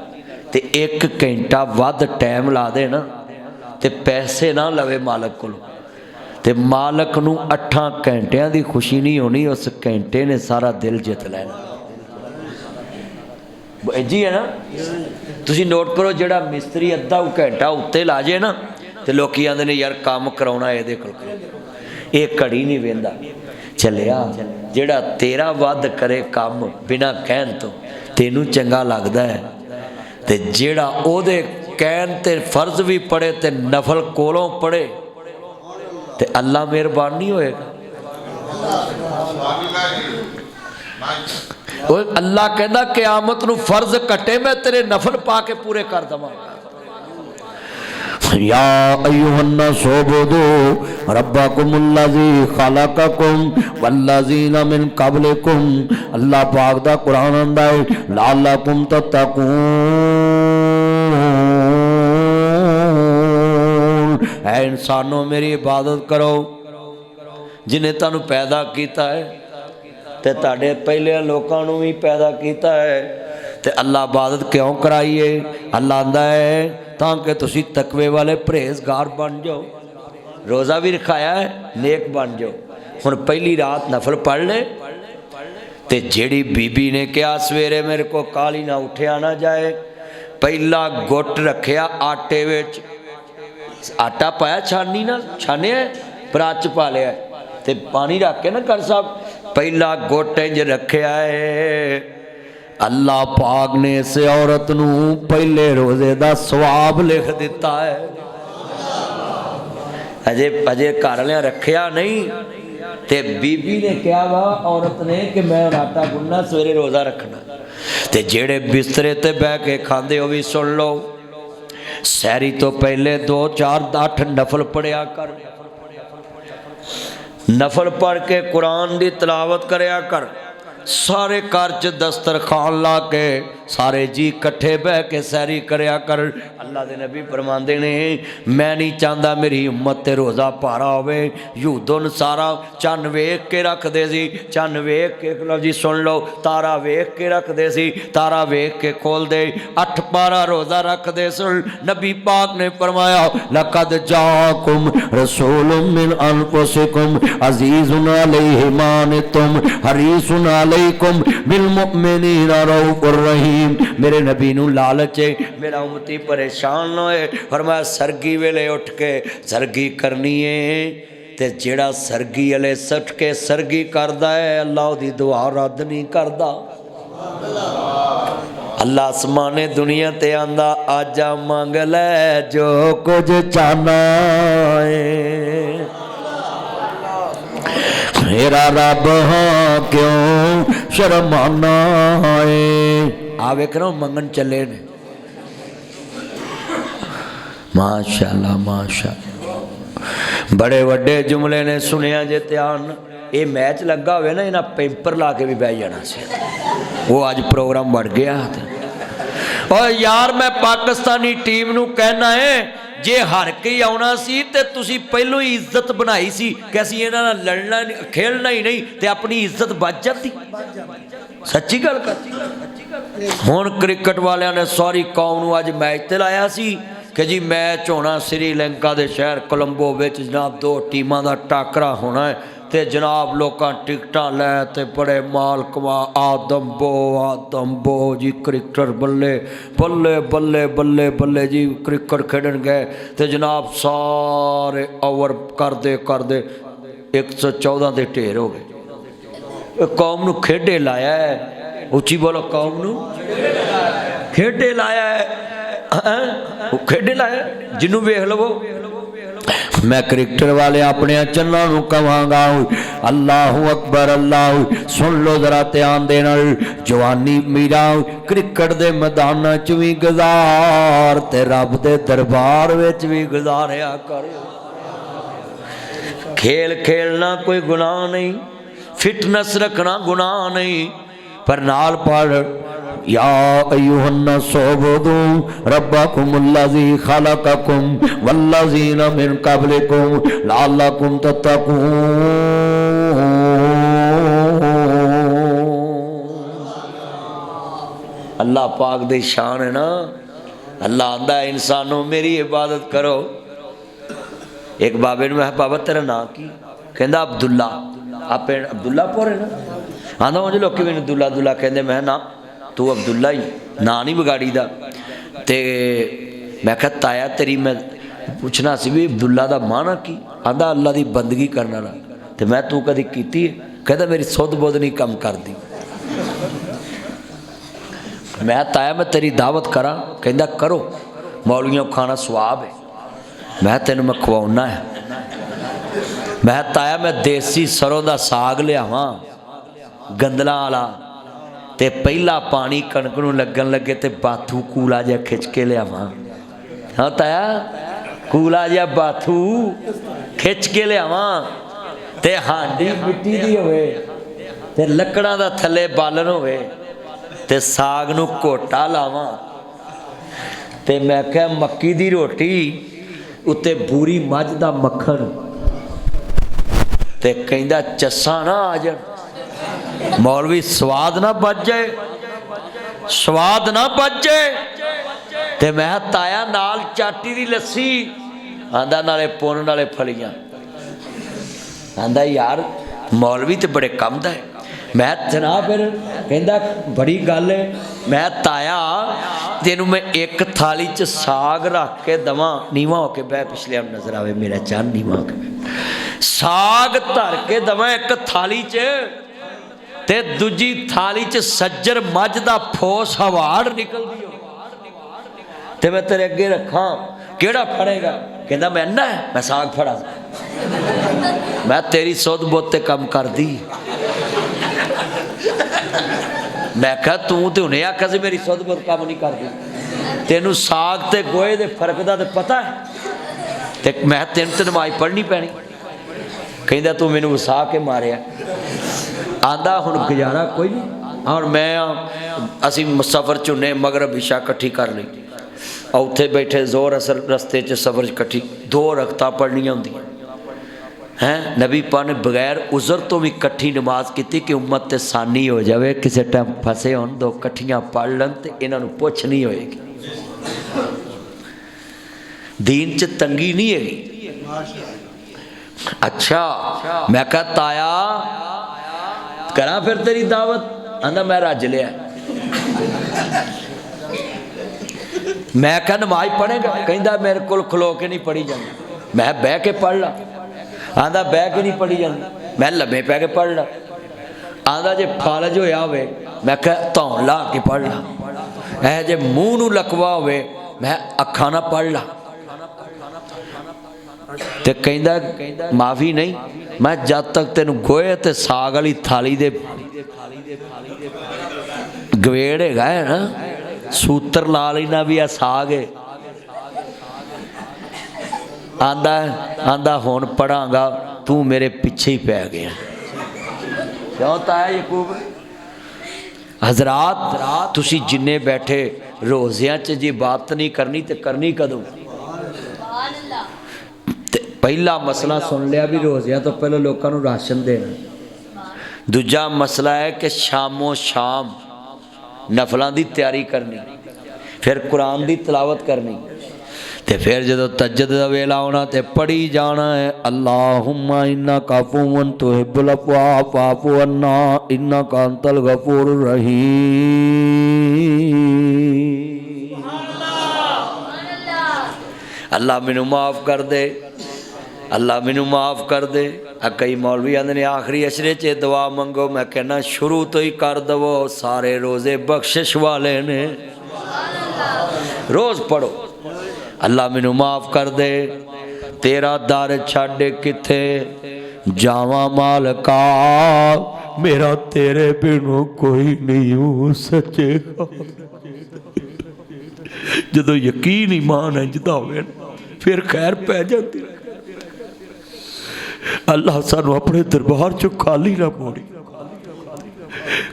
Speaker 1: ਤੇ 1 ਘੰਟਾ ਵੱਧ ਟਾਈਮ ਲਾ ਦੇ ਨਾ ਤੇ ਪੈਸੇ ਨਾ ਲਵੇ ਮਾਲਕ ਕੋਲੋਂ, ਤੇ ਮਾਲਕ ਨੂੰ 8 ਘੰਟਿਆਂ ਦੀ ਖੁਸ਼ੀ ਨਹੀਂ ਹੋਣੀ, ਉਸ ਘੰਟੇ ਨੇ ਸਾਰਾ ਦਿਲ ਜਿੱਤ ਲੈਣਾ। ਜੀ ਹੈ ਨਾ। ਤੁਸੀਂ ਨੋਟ ਕਰੋ, ਜਿਹੜਾ ਮਿਸਤਰੀ ਅੱਧਾ ਘੰਟਾ ਉੱਤੇ ਲਾ ਜੇ ਨਾ ਤੇ ਲੋਕੀ ਆਂਦੇ ਨੇ ਯਾਰ ਕੰਮ ਕਰਾਉਣਾ ਇਹਦੇ ਕੋਲ, ਇਹ ਘੜੀ ਨਹੀਂ ਵੇਂਦਾ ਚੱਲਿਆ। ਜਿਹੜਾ ਤੇਰਾ ਵੱਧ ਕਰੇ ਕੰਮ ਬਿਨਾਂ ਕਹਿਣ ਤੋਂ ਤੈਨੂੰ ਚੰਗਾ ਲੱਗਦਾ ਹੈ, ਤੇ ਜਿਹੜਾ ਉਹਦੇ ਕਹਿਣ ਤੇ ਫਰਜ਼ ਵੀ ਪੜੇ ਤੇ ਨਫਲ ਕੋਲੋਂ ਪੜੇ ਤੇ ਅੱਲਾ ਮਿਹਰਬਾਨ ਨਹੀਂ ਹੋਏਗਾ। ਉਹ ਅੱਲਾ ਕਹਿੰਦਾ ਕਿਆਮਤ ਨੂੰ ਫਰਜ਼ ਕੱਟੇ ਮੈਂ ਤੇਰੇ ਨਫਲ ਪਾ ਕੇ ਪੂਰੇ ਕਰ ਦਵਾਂਗਾ।
Speaker 2: या अय्युहन्नास उबुदू रब्बकुमुल्लज़ी खलक़कुम वल्लज़ीना मिन क़ब्लिकुम। अल्लाह पाक दा कुरान आंदा है लअल्लकुम तत्तकून। ऐ इंसानों मेरी इबादत करो जिन्हें तुहानू पैदा किया है ते तुहाडे पहले लोकां नू भी पैदा किया है। ते अल्लाह इबादत क्यों कराइए? अल्लाह आंदा है ताकि तुसी तकवे वाले परहेजगार बन जाओ। रोज़ा भी रखाया है, नेक बन जाओ। हुण पहली रात नफल पढ़ ले ते जेड़ी बीबी ने कहा सवेरे मेरे को काली ना उठिया ना जाए, पहला गुट रखिया आटे विच, आटा पाया छानी ना, छानिया परात च पा लिया ते पानी रख के ना कर साहब पहला गुट इंज रखिया है। अल्लाह पाक ने इस औरत नू पहले रोजे दा सवाब लिख दिता है। अजे अजे घर वाले रखिया नहीं ते बीबी ने कहा वा औरत ने कि मैं आटा गुनना सवेरे रोज़ा रखना। ते जेड़े बिस्तरे ते बह के खांदे हो भी सुन लो, सैरी तो पहले 2 4 8 नफल पढ़िया कर। नफल पढ़ के कुरान की तिलावत करया कर। सारे घर च दस्तरखान ला के सारे जी कट्ठे बह के सैरी करया कर। अल्लाह दे नबी फरमांदे ने मैं नहीं चाहता मेरी उम्मत ते रोज़ा पारा होवे। यूदुन सारा चन्न वेख के रखदे सी, चन्न वेख के लो जी सुन लो, तारा वेख के रखदे सी, तारा वेख के खोल दे। 8 पारा रोज़ा रखदे सुन। नबी पाक ने फरमाया लक़द जाकुम रसूलुम मिन अनफुसिकुम अज़ीज़ुन अलैहि मा अनित्तुम हरीसुन अलैकुम बिल मुमिनीना रऊफुर रहीम। मेरे नबी नू लालच है मेरा उम्मती परेशान न होए। फरमाया सरगी वेले उठ के सरगी करनी है, ते जेड़ा सरगी वाले सट के सरगी करदा है अल्लाह ओदी दुआ रद्द नहीं करदा। अल्लाह आसमाने दुनिया ते आंदा आजा मंग ले जो कुछ चाहना है मेरा रब हाँ क्यों शर्माना है। आ वेख रहा मंगन चले ने माशाअल्लाह माशाअल्लाह। बड़े वड्डे जुमले ने सुनिया जे ध्यान। ये मैच लगा हुए ना इन्हें पेपर ला के भी बह जाना सी, वो अज प्रोग्राम बढ़ गया। और यार मैं पाकिस्तानी टीम नू कहना है जे हार के ही आना सी ते तुसी पहलों ही इज्जत बनाई सी कि असीं इन्हां नाल लड़ना खेलना ही नहीं ते अपनी इज्जत बच जाती। सच्ची गल कर। ਹੁਣ ਕ੍ਰਿਕਟ ਵਾਲਿਆਂ ਨੇ ਸਾਰੀ ਕੌਮ ਨੂੰ ਅੱਜ ਮੈਚ ਤੇ ਲਾਇਆ ਸੀ ਕਿ ਜੀ ਮੈਚ ਹੋਣਾ ਸ੍ਰੀਲੰਕਾ ਦੇ ਸ਼ਹਿਰ ਕੋਲੰਬੋ ਵਿੱਚ ਜਨਾਬ, ਦੋ ਟੀਮਾਂ ਦਾ ਟਾਕਰਾ ਹੋਣਾ ਹੈ ਤੇ ਜਨਾਬ ਲੋਕਾਂ ਟਿਕਟਾਂ ਲੈ ਤੇ ਬੜੇ ਮਾਲ ਕਮਾ ਆਦਮਬੋ ਜੀ ਕ੍ਰਿਕਟਰ ਬੱਲੇ ਬੱਲੇ ਬੱਲੇ ਬੱਲੇ ਬੱਲੇ ਜੀ ਕ੍ਰਿਕਟ ਖੇਡਣ ਗਏ ਤੇ ਜਨਾਬ ਸਾਰੇ ਓਵਰ ਕਰਦੇ ਕਰਦੇ 114 ਦੇ ਢੇਰ ਹੋ ਗਏ। ਇਹ ਕੌਮ ਨੂੰ ਖੇਡੇ ਲਾਇਆ ਹੈ, ਉੱਚੀ ਬੋਲੋ, ਕੌਮ ਨੂੰ ਖੇਡੇ ਲਾਇਆ ਹੈ, ਉਹ ਖੇਡੇ ਲਾਇਆ ਜਿਹਨੂੰ ਵੇਖ ਲਵੋ। मैं क्रिकेटर वाले अपने चन्ना कहांगा अल्लाहू अकबर अल्लाह सुन लो जरा ध्यान देना। जवानी मीरा क्रिकेट दे मैदान च भी गुजार ते रब दे दरबार विच भी गुजारिया कर। खेल खेलना कोई गुनाह नहीं, फिटनेस रखना गुनाह नहीं, पर नाल पढ़ या अय्युहन्नास उबुदू रब्बकुमुल्लज़ी खलक़कुम वल्लज़ीना मिन क़ब्लिकुम लअल्लकुम तत्तक़ून। अल्लाह पाक दी शान है ना। अल्लाह आंदा है इंसानों मेरी इबादत करो। एक बाबे ने मैं बाबा तेरा नाम की? कहंदा अब्दुल्ला। आप अब्दुल्ला पोरे ना? आंदा मुझे लोग मैंने दुल्ला दुल्ला कहते। मैं ना तू अब्दुल्ला ही ना नहीं बिगाड़ी दा। ते मैं कहा ताया तेरी मैं पूछना सी भी अब्दुल्ला दा माना की? आंदा अल्लाह दी बंदगी करने वाला। ते मैं तू कदी कीती है? कहता मेरी सुध बुध नहीं कम करती। मैं ताया मैं तेरी दावत करा? कहता करो, मौलियों खाना स्वाब है। मैं तेन मैं खवाउना है। मैं ताया मैं देसी सरों का साग लियावां गंदला वाला ते पहला पानी कणक नूं लगन लगे ते बाथू कूला जिहा खिच के लियावां। हाँ ताया कूला जिहा बाथू खिच के लियावां ते हांडी मिट्टी दी होवे ते लकड़ां दा थल्ले बालन होवे ते साग नूं घोटा लावां ते मैं क्या मक्की दी रोटी उत्ते बूरी मझ दा मक्खन ते कहंदा चस्सा ना आ जाण। मौलवी स्वाद ना बच जाए, स्वाद ना बच जाए। ते मैं ताया नाल चाटी दी लस्सी। आंदा नाले पुन नाले फलियां। आंदा यार मौलवी तो बड़े कम दा है। मैं जनाब फिर कहंदा बड़ी गल है। मैं ताया तेनू मैं एक थाली च साग रख के दवां। नीवा होके बह पिछले आप नजर आवे मेरा चांद नीवा होके साग धर के दवां एक थाली च ते दूजी थाली च सज्जर मझ दा फोस हवाड़ निकलदी हो ते मैं तेरे अगे रखा। केड़ा फड़ेगा? कहंदा मैं ना मैं साग फड़ा। मैं तेरी सुध बुध ते कम कर दी। मैं कहा तू तो हुणे आखा सी मेरी सुध बुध कम नहीं करदी। तेनू साग ते गोए दे फर्क दा ते पता है ते मैं तेन ते नमाज पढ़नी पैनी। कहंदा तू मैनू वसा के मारिया। आंदा हुण गुजारा कोई नहीं। और मैं असी सफ़र चुने मगरब इशा कट्ठी कर ली। उत्थे बैठे जोर असर रस्ते च सफ़र कट्ठी 2 रकतां पढ़नियां हुंदियां हैं। नबी पाक ने बगैर उज़र तो भी कट्ठी नमाज की कि उम्मत ते सानी हो जाए। किसी टाइम फसे होन 2 कट्ठियां पढ़ लन तो इन्हां नूं पुछ नहीं होएगी। दीन च तंगी नहीं हैगी। अच्छा मैं कहा ताया करा फिर तेरी दावत? आंदा मैं रज लिया। मैं क्या नमाज पढ़ेगा? कहंदा मेरे को खलो के नहीं पढ़ी जाती। मैं बह के पढ़ ला। आंदा बह के नहीं पढ़ी जाती। मैं लम्बे पै के पढ़ ला। आंदा जे फालज होया होवे मैं क्या धौन ला के पढ़ ला। ऐ जे मूँह नूं लकवा होवे मैं अखा ना पढ़ ला। ते कहंदा माफ़ी नहीं। मैं जब तक तेन गोए ते साग वाली थाली दे गवेड़ है ना सूत्र ला लेना भी आ साग है। आंदा आंदा हुण पढ़ांगा तू मेरे पिछे ही पै गया। क्यों ताया यकूब? हजरात तुसी जिन्ने बैठे रोज़ियां च जी बात नहीं करनी तो करनी कदों? पहला मसला सुन लिया भी रोज़ियां तो पहले लोगों को राशन देना। दूजा मसला है कि शामों शाम
Speaker 1: नफलों की तैयारी करनी, फिर कुरान की तिलावत करनी, ते फिर जदों तहज्जुद दा वेला आउणा ते पढ़ी जाना है अल्लाहुम्मा इन्नका अफ़ुव्वुन तुहिब्बुल अफ़्वा फ़अफ़ु अन्ना इन्नका अंतल गफ़ूरुर रहीम। अल्लाह मैनू माफ़ कर दे, अल्लाह मैनू माफ़ कर दे। कई मौलवी आंदे ने आखिरी अशरे च दुआ मंगो, मैं कहना शुरू तो ही कर दवो, सारे रोज़े बख्शिश वाले ने। रोज़ पढ़ो अल्लाह मैनू माफ़ कर दे, तेरा दर छड्ड किथे जावां मालका, मेरा तेरे बिनों कोई नहीं हो सचेगा। जदों यकीन ईमान इंजदा होवे फिर खैर पै जाती। अल्लाह सानू अपने दरबार चो खाली ना मोड़ी।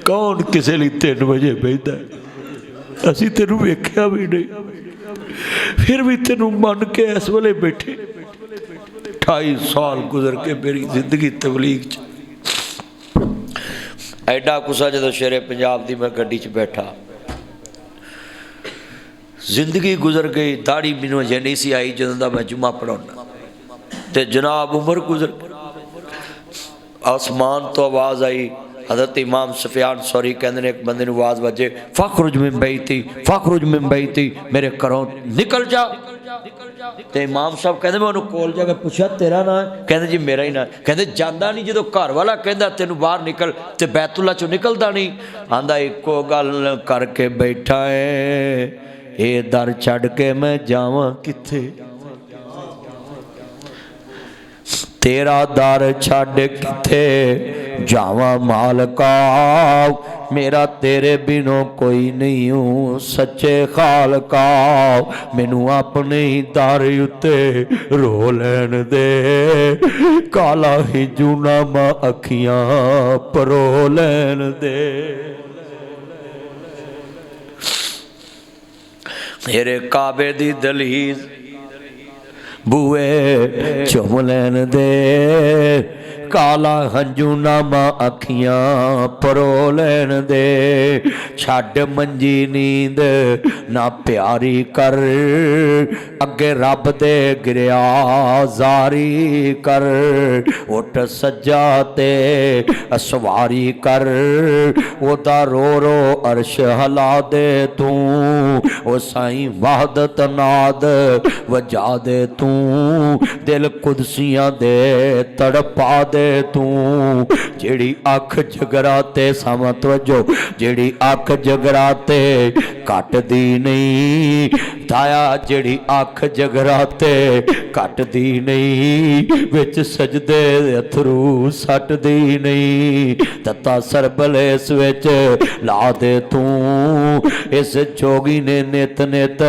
Speaker 1: कौन किसे लिए 3 बजे बहिंदा है? असीं तेनू वेख्या भी नहीं, फिर भी तेनू मन के इस वेले बैठे। 28 साल गुजर के मेरी जिंदगी तबलीग च। एडा गुस्सा जदों शेरे पंजाब दी मैं गड्डी च बैठा, जिंदगी गुजर गई। दाढ़ी मैनू अजे नहीं सी आई जदों दा मैं जुम्मा पढ़ाउना, ते जनाब उमर गुजर। आसमान तो आवाज़ आई, हज़रत इमाम सुफियान सौरी कहते हैं एक बंदे नूं आवाज़ वजे, फ़खरुज मिन बैती, फ़खरुज मिन बैती, मेरे घरों निकल जा। तो इमाम साहब कहते मैं उन्होंने कोल जाके पूछा तेरा नाम है? कहते जी मेरा ही नाम। कहते जाना नहीं जो घर वाला कहता तेन बाहर निकल तो बैतुल्ला चो निकलता नहीं। आंदा एको गल करके बैठा है, ये दर छड़ के मैं जावां किथे, तेरा दर छड़ किथे जावां मालका, मेरा तेरे बिनों कोई नहीं हूँ सच्चे खालका, मैनू अपने ही दर उत्ते रो लैन दे, काला ही जूनामा अखियां परो लैन दे। मेरे काबे दी दलीज बूए चुम लैन दे, काला हंजूनामा अखियां परो लैन दे, छड़ मंजी नींद ना प्यारी कर, अगे रब दे गिरिया जारी कर, उठ सज्जा ते सवारी कर, ओदा रो रो अर्श हला दे तू, ओ साईं वहदत नाद वजा दे तू, दिल कुदसियां दे तड़पा दे तू, जेड़ी अख जगराते सामा तवज्जो, जेड़ी अख जगराते घट दी नहीं ताया, जेड़ी अख जगराते घट दी नहीं, विच सजदे अथरू सट दी नहीं, तत्ता सरबल इस विच ला दे तू, इस जोगी ने नित नित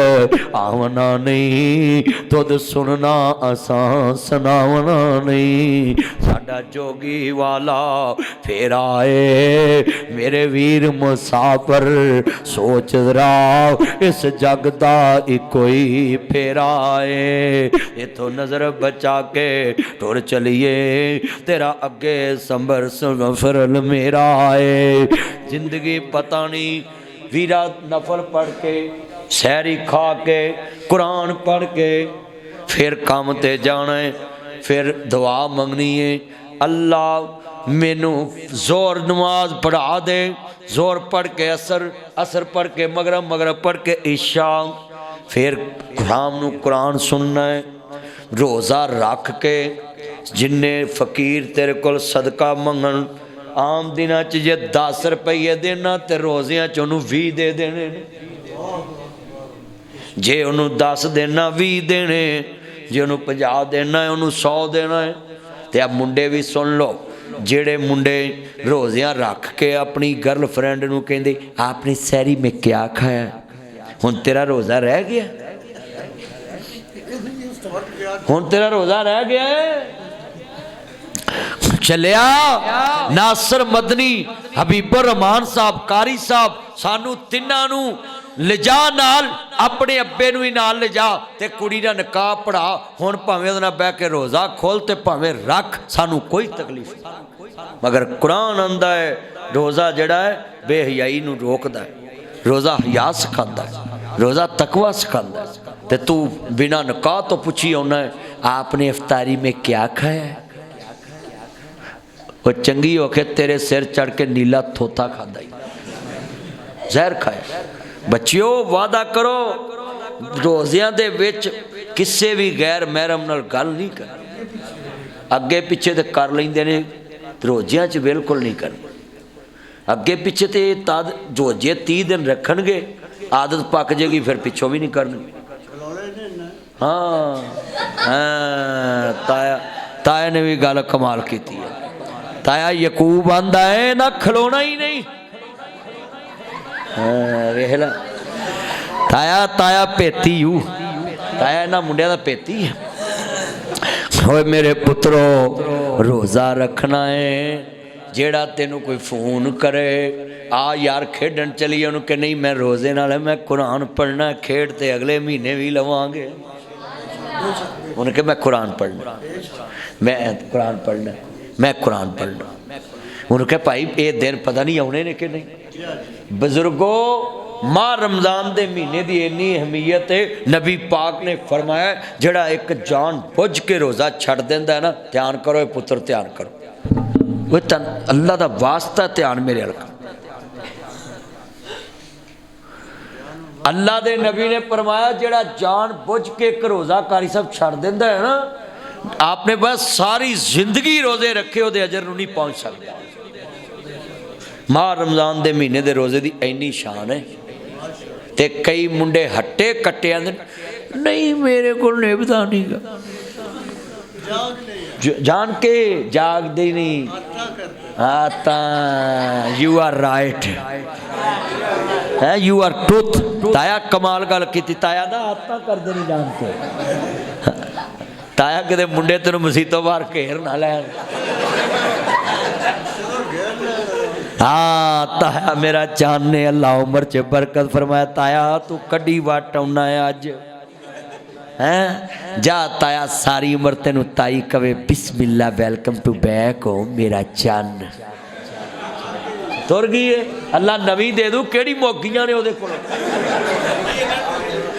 Speaker 1: आवना नहीं, तुद सुनना असां सुनावना नहीं, साडा जोगी वाला फिर आए, मेरे वीर मुसाफर सोच रहा, इस जग दा इको ही फेरा आए, इथों नजर बचा के टुर चलिए, तेरा अगे संबर सफरल मेरा आए। जिंदगी पता नहीं वीरा नफल पढ़ के सहरी खा के कुरान पढ़ के फिर काम ते जाना है, फिर दुआ मंगनी है, अल्लाह मैनू जोर नमाज पढ़ा दे, जोर पढ़ के असर, असर पढ़ के मगरब, मगरब पढ़ के इशा, फिर शाम नू कुरान सुनना है, रोज़ा रख के जिन्ने फकीर तेरे कोल सदका मंगन, आम दिनां च जे 10 रुपये देना तो रोज़ियां च उन्होंने 20 दे देने, जे उन्होंने 10 देना 20 देने, जे उन्होंने 50 देना है उन्होंने 100 देना है। तो अब मुंडे भी सुन लो, जेड़े मुंडे रोज़ियां रख के अपनी गर्लफ्रेंड नूं कहंदे आपने सहरी में क्या खाया, हुण तेरा रोज़ा रह गया, हुण तेरा रोज़ा रह गया है। चलिया नासर मदनी हबीबुर रहमान साहब कारी साहब सानू तिन्हां नूं लिजा नाल अपने अब्बे नूं ही नाल लिजा ते कुड़ी दा निकाह पढ़ा, हुण भावें उहदे नाल बैठ के रोज़ा खोल ते भावें रख, सानू कोई तकलीफ नहीं। मगर कुरान आंदा है रोज़ा जिहड़ा है बेहयाई नूं रोकदा है। रोज़ा हया सिखाता है, रोज़ा तकवा सिखाता है। तो तू बिना निकाह तो पूछी आना है आपने इफ्तारी में क्या खाया है? वो चंगी होके तेरे सिर चढ़ के नीला थोथा खाता ही, जहर खाया। बच्चियों वादा करो रोज़ियां दे विच किसी भी गैर महरम नाल गल नहीं कर, अगे पिछे तो कर लेंदे ने, रोज़ियां च बिल्कुल नहीं करनी। अगे पिछे तो तद रोजे 30 दिन रखणगे, आदत पक जाएगी फिर पिछों भी नहीं करनी। हाँ हाँ ताया ताया ने भी गल कमाल की है। ताया यकूब आंदा है ना खलोना ही नहीं। हाँ वेख ला ताया ताया पेती यू, ताया इन्हां मुंडिया दा पेती है। ओए मेरे पुत्रो रोज़ा रखना है, जेड़ा तेनू कोई फोन करे आ यार खेडन चलिए उन्होंने कि नहीं मैं रोज़े नाल है, मैं कुरान पढ़ना, खेड ते अगले महीने भी लवांगे। उन्हें कहा मैं कुरान पढ़ना, मैं कुरान पढ़ना, मैं कुरान पढ़ना। उन्होंने कहा भाई ये दिन पता नहीं आने ने कि नहीं। बजुर्गो माह रमज़ान के महीने की इन्नी अहमियत है, नबी पाक ने फरमाया जड़ा एक जान बुझ के रोज़ा छड़ देंदा है ना, ध्यान करो पुत्र ध्यान करो, वो तन अल्लाह का वास्ता ध्यान मेरे हल्का। अल्लाह दे नबी ने फरमाया जेड़ा जान बुझ के एक रोज़ा कारी साहब छड़ देंदा है ना, आपने बस सारी जिंदगी रोज़े रखे वो अजर नहीं पहुँच सकता। माह रमज़ान के महीने के रोज़े की इन्नी शान है। ते कई मुंडे हट्टे कट्टे आंदे नहीं मेरे को निभदा नहीं गा, जान के जागदे ही नहीं। हाँ ता यू आर राइट है, यू आर ट्रुथ। ताया कमाल गल की, ताया दा आदत करदे नहीं जान के। ताया किते मुंडे तेन मसीतों बाहर घेर ना लैन। हाँ ताया मेरा चान ने अल्लाह उम्र च बरकत फरमाया। ताया तू कड़ी वट आना है अज हैं, जा ताया सारी उम्र तेनू ताई कवे बिस्मिल्ला वेलकम टू बैक हो मेरा चन। तुर गई है, अल्लाह नवी दे दूँ केड़ी मोगियां ने ओदे कोल।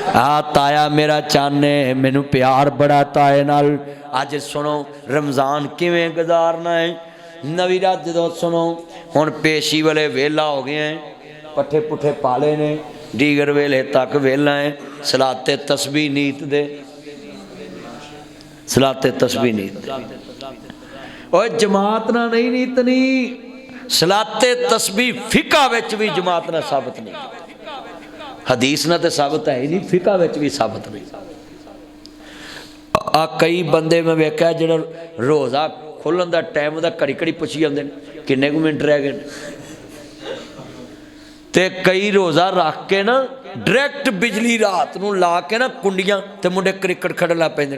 Speaker 1: हाँ ताया मेरा चन है, मैनू प्यार बड़ा ताए नाल। अज सुनो रमज़ान किवें गुजारना है, नवी रात जो सुनो हुण पेशी वाले वेला हो गए हैं, पट्ठे पुट्ठे पाले ने, दीगर वेले तक वेला है। सलाते तस्बीह नीत दे, सलाते तस्बीह नीत दे। ओए जमात ना नहीं नीतनी, सलाते तस्बीह फिका विच भी जमात ना साबित नहीं, हदीस ना तो साबित है ही नहीं, फिका विच भी साबित नहीं। आ कई बंदे मैं वेख्या जो रोज़ा खुलन का टाइम का घड़ी घड़ी पुछी जाते हैं किन्ने कु मिनट रह गए, ते कई रोज़ा रख के ना डायरैक्ट बिजली रात नूं ला के ना कुंडियां ते मुंडे क्रिकेट खेडन लग पैंदे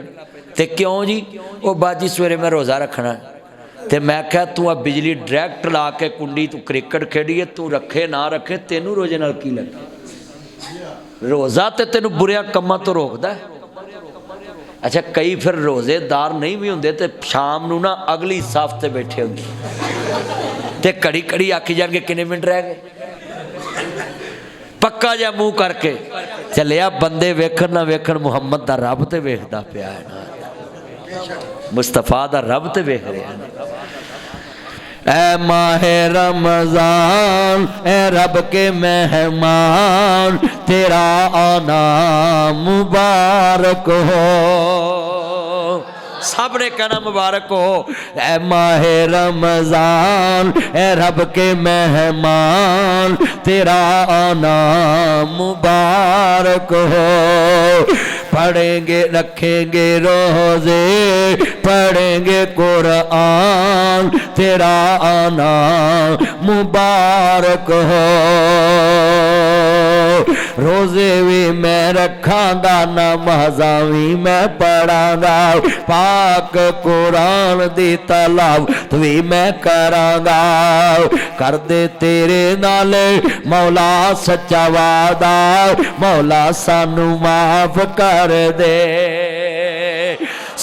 Speaker 1: ते क्यों जी वो बाजी सवेरे मैं रोज़ा रखना। ते मैं क्या तू आ बिजली डायरैक्ट ला के कुंडी तू क्रिकेट खेडीए, तू रखे ना रखे तेनू रोजे नाल की लगे। रोज़ा ते तेनू बुरिया कम्मां तो रोकदा है। अच्छा कई फिर रोज़ेदार नहीं भी होंगे तो शाम नूं ना अगली सफ ते बैठे होंगे ते घड़ी घड़ी आखी जाएंगे किन्ने मिनट रह गए, पक्का जा मुँह करके चलिया। बंदे वेखण ना वेखण मुहम्मद दा रब ते वेखदा पिया है ना, मुस्तफा दा रब ते वेख रहा है। ऐ माहे रमज़ान ऐ रब के मेहमान, तेरा आना मुबारक हो। सब ने कहना मुबारक हो। ऐ माहे रमज़ान ऐ रब के मेहमान, तेरा आना मुबारक हो। पढ़ेंगे रखेंगे रोज़े, पढ़ेंगे कुरान, तेरा आना मुबारक हो। रोज़े भी मैं रखांगा, नमाज़ां भी मैं पढ़ांगा, पाक कुरान दी तलावत भी मैं करांगा। कर दे तेरे नाल मौला सच्चा वादा, मौला सानू माफ कर दे।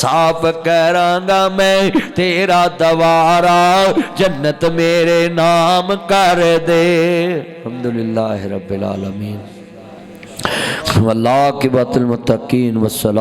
Speaker 2: साफ करांगा मैं तेरा दवारा, जन्नत मेरे नाम कर दे। अल्हम्दुलिल्लाह रब्बिल आलमीन। वल्लाकिबतुल मुत्तकीन वस्सलाम।